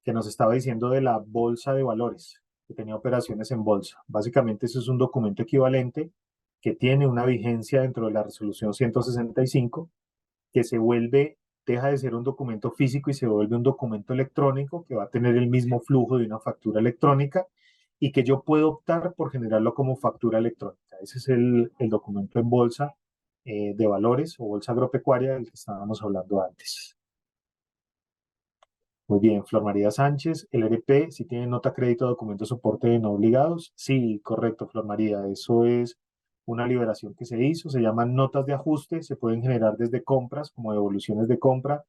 que nos estaba diciendo de la bolsa de valores, que tenía operaciones en bolsa. Básicamente, eso es un documento equivalente que tiene una vigencia dentro de la resolución 165, que se vuelve, deja de ser un documento físico y se vuelve un documento electrónico que va a tener el mismo flujo de una factura electrónica y que yo puedo optar por generarlo como factura electrónica. Ese es el documento en bolsa de valores o bolsa agropecuaria del que estábamos hablando antes. Muy bien, Flor María Sánchez, el RP, si tiene nota crédito, documento soporte de no obligados. Sí, correcto, Flor María, eso es una liberación que se hizo, se llaman notas de ajuste, se pueden generar desde compras como devoluciones de compra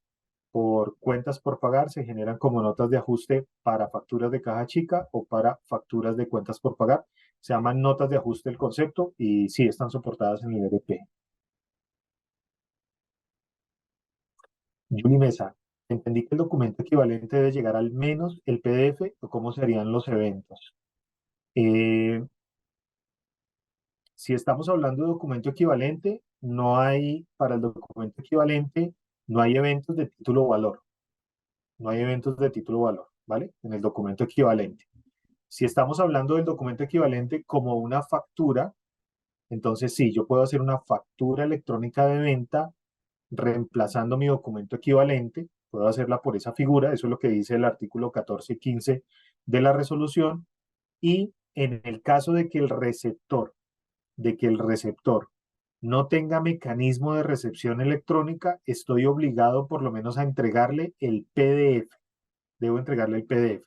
por cuentas por pagar, se generan como notas de ajuste para facturas de caja chica o para facturas de cuentas por pagar. Se llaman notas de ajuste el concepto y sí están soportadas en el RP. Yuli Mesa, entendí que el documento equivalente debe llegar al menos el PDF o cómo serían los eventos. Eh, si estamos hablando de documento equivalente, no hay, para el documento equivalente, no hay eventos de título o valor. No hay eventos de título o valor, ¿vale? En el documento equivalente. Si estamos hablando del documento equivalente como una factura, entonces sí, yo puedo hacer una factura electrónica de venta reemplazando mi documento equivalente, puedo hacerla por esa figura, eso es lo que dice el artículo 14 y 15 de la resolución, y en el caso de que el receptor no tenga mecanismo de recepción electrónica, estoy obligado por lo menos a entregarle el PDF, debo entregarle el PDF.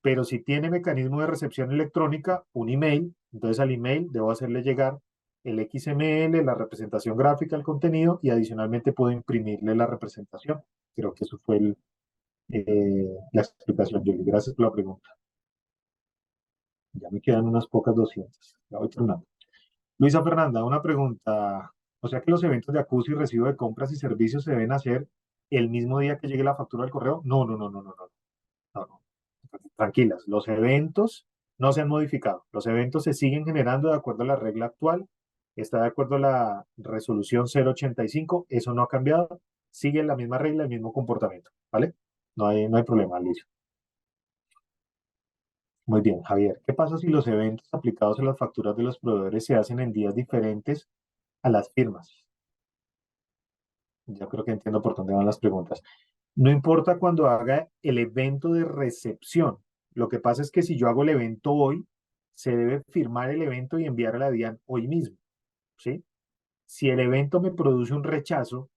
Pero si tiene mecanismo de recepción electrónica, un email, entonces al email debo hacerle llegar el XML, la representación gráfica, el contenido y adicionalmente puedo imprimirle la representación. Creo que eso fue la explicación, Julie. Gracias por la pregunta. Ya me quedan unas pocas 200. Ya voy terminando. Luisa Fernanda, una pregunta. O sea que los eventos de acuse y recibo de compras y servicios se deben hacer el mismo día que llegue la factura al correo. No, no, no, no, no, no. No, no. Tranquilas, los eventos no se han modificado. Los eventos se siguen generando de acuerdo a la regla actual. Está de acuerdo a la resolución 085. Eso no ha cambiado. Sigue la misma regla, el mismo comportamiento. ¿Vale? No hay problema, Alicia. Muy bien, Javier. ¿Qué pasa si los eventos aplicados a las facturas de los proveedores se hacen en días diferentes a las firmas? Yo creo que entiendo por dónde van las preguntas. No importa cuando haga el evento de recepción. Lo que pasa es que si yo hago el evento hoy, se debe firmar el evento y enviar a la DIAN hoy mismo, ¿sí? Si el evento me produce un rechazo,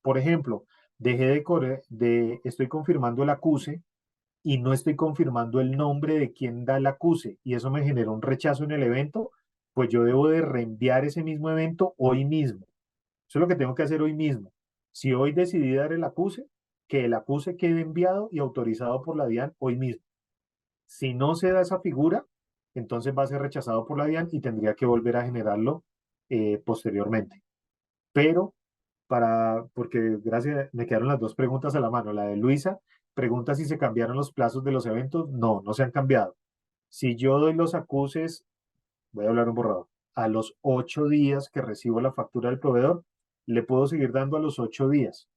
por ejemplo, estoy confirmando el acuse y no estoy confirmando el nombre de quien da el acuse y eso me generó un rechazo en el evento, pues yo debo de reenviar ese mismo evento hoy mismo. Eso es lo que tengo que hacer hoy mismo. Si hoy decidí dar el acuse, que el acuse quede enviado y autorizado por la DIAN hoy mismo. Si no se da esa figura, entonces va a ser rechazado por la DIAN y tendría que volver a generarlo posteriormente. Pero porque gracias, me quedaron las dos preguntas a la mano. La de Luisa pregunta si se cambiaron los plazos de los eventos. No, no se han cambiado. Si yo doy los acuses, voy a hablar un borrador, a los 8 días que recibo la factura del proveedor, le puedo seguir dando a los 8 días.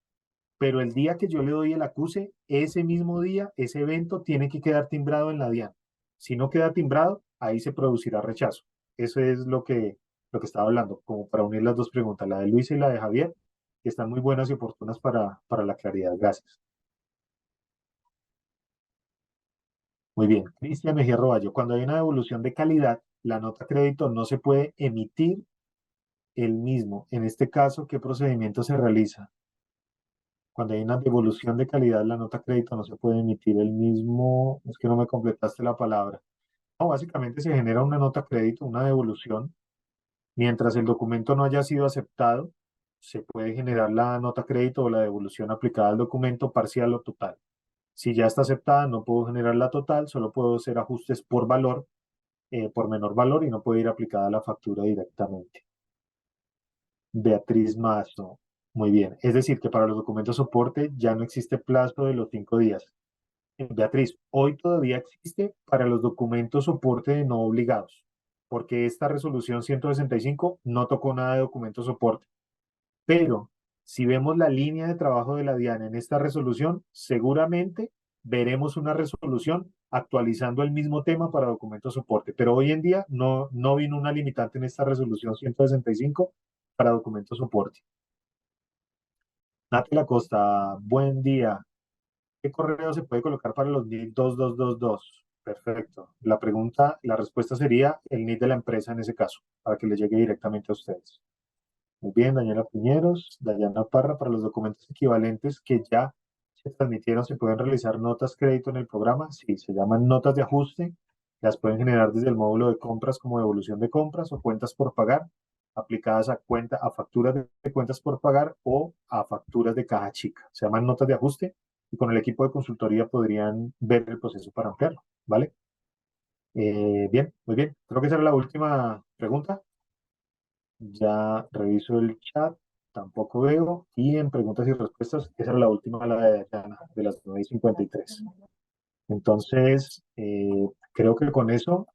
Pero el día que yo le doy el acuse, ese mismo día, ese evento tiene que quedar timbrado en la DIAN. Si no queda timbrado, ahí se producirá rechazo. Eso es lo que estaba hablando, como para unir las dos preguntas, la de Luisa y la de Javier, que están muy buenas y oportunas para la claridad. Gracias. Muy bien. Cristian Mejía Roballo, cuando hay una devolución de calidad, la nota crédito no se puede emitir el mismo. En este caso, ¿qué procedimiento se realiza? Cuando hay una devolución de calidad, la nota crédito no se puede emitir el mismo. Es que no me completaste la palabra. No, básicamente se genera una nota crédito, una devolución. Mientras el documento no haya sido aceptado, se puede generar la nota crédito o la devolución aplicada al documento parcial o total. Si ya está aceptada, no puedo generar la total, solo puedo hacer ajustes por valor, por menor valor y no puede ir aplicada a la factura directamente. Beatriz Mazo. Muy bien. Es decir, que para los documentos soporte ya no existe plazo de los 5 días. Beatriz, hoy todavía existe para los documentos soporte de no obligados, porque esta resolución 165 no tocó nada de documentos soporte. Pero si vemos la línea de trabajo de la DIAN en esta resolución, seguramente veremos una resolución actualizando el mismo tema para documentos soporte. Pero hoy en día no vino una limitante en esta resolución 165 para documentos soporte. Nati Costa, buen día. ¿Qué correo se puede colocar para los NID 2222? Perfecto. La respuesta sería el NID de la empresa en ese caso, para que le llegue directamente a ustedes. Muy bien, Daniela Piñeros, Dayana Parra, para los documentos equivalentes que ya se transmitieron, ¿se pueden realizar notas crédito en el programa? Sí, se llaman notas de ajuste. Las pueden generar desde el módulo de compras como devolución de compras o cuentas por pagar, aplicadas a facturas de cuentas por pagar o a facturas de caja chica. Se llaman notas de ajuste y con el equipo de consultoría podrían ver el proceso para ampliarlo, ¿vale? Bien, muy bien. Creo que esa era la última pregunta. Ya reviso el chat, tampoco veo. Y en preguntas y respuestas, esa era la última, la de Diana, de las 9:53. Entonces, creo que con eso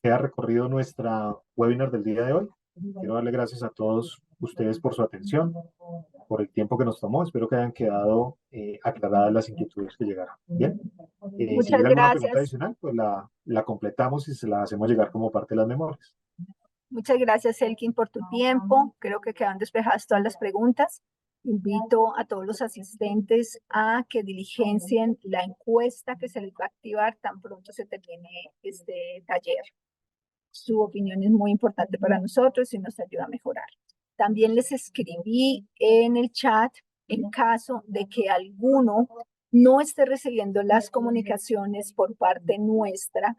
queda recorrido nuestra webinar del día de hoy. Quiero darle gracias a todos ustedes por su atención, por el tiempo que nos tomó. Espero que hayan quedado aclaradas las inquietudes que llegaron. Bien. Si Muchas hubiera alguna pregunta gracias. adicional, pues la completamos y se la hacemos llegar como parte de las memorias. Muchas gracias, Elkin, por tu tiempo. Creo que quedan despejadas todas las preguntas. Invito a todos los asistentes a que diligencien la encuesta que se les va a activar tan pronto se termine este taller. Su opinión es muy importante para nosotros y nos ayuda a mejorar. También les escribí en el chat en caso de que alguno no esté recibiendo las comunicaciones por parte nuestra.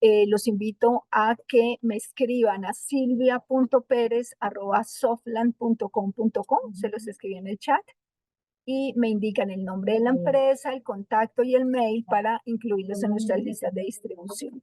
Los invito a que me escriban a silvia.perez@softland.com.co, se los escribí en el chat, y me indican el nombre de la empresa, el contacto y el mail para incluirlos en nuestras listas de distribución.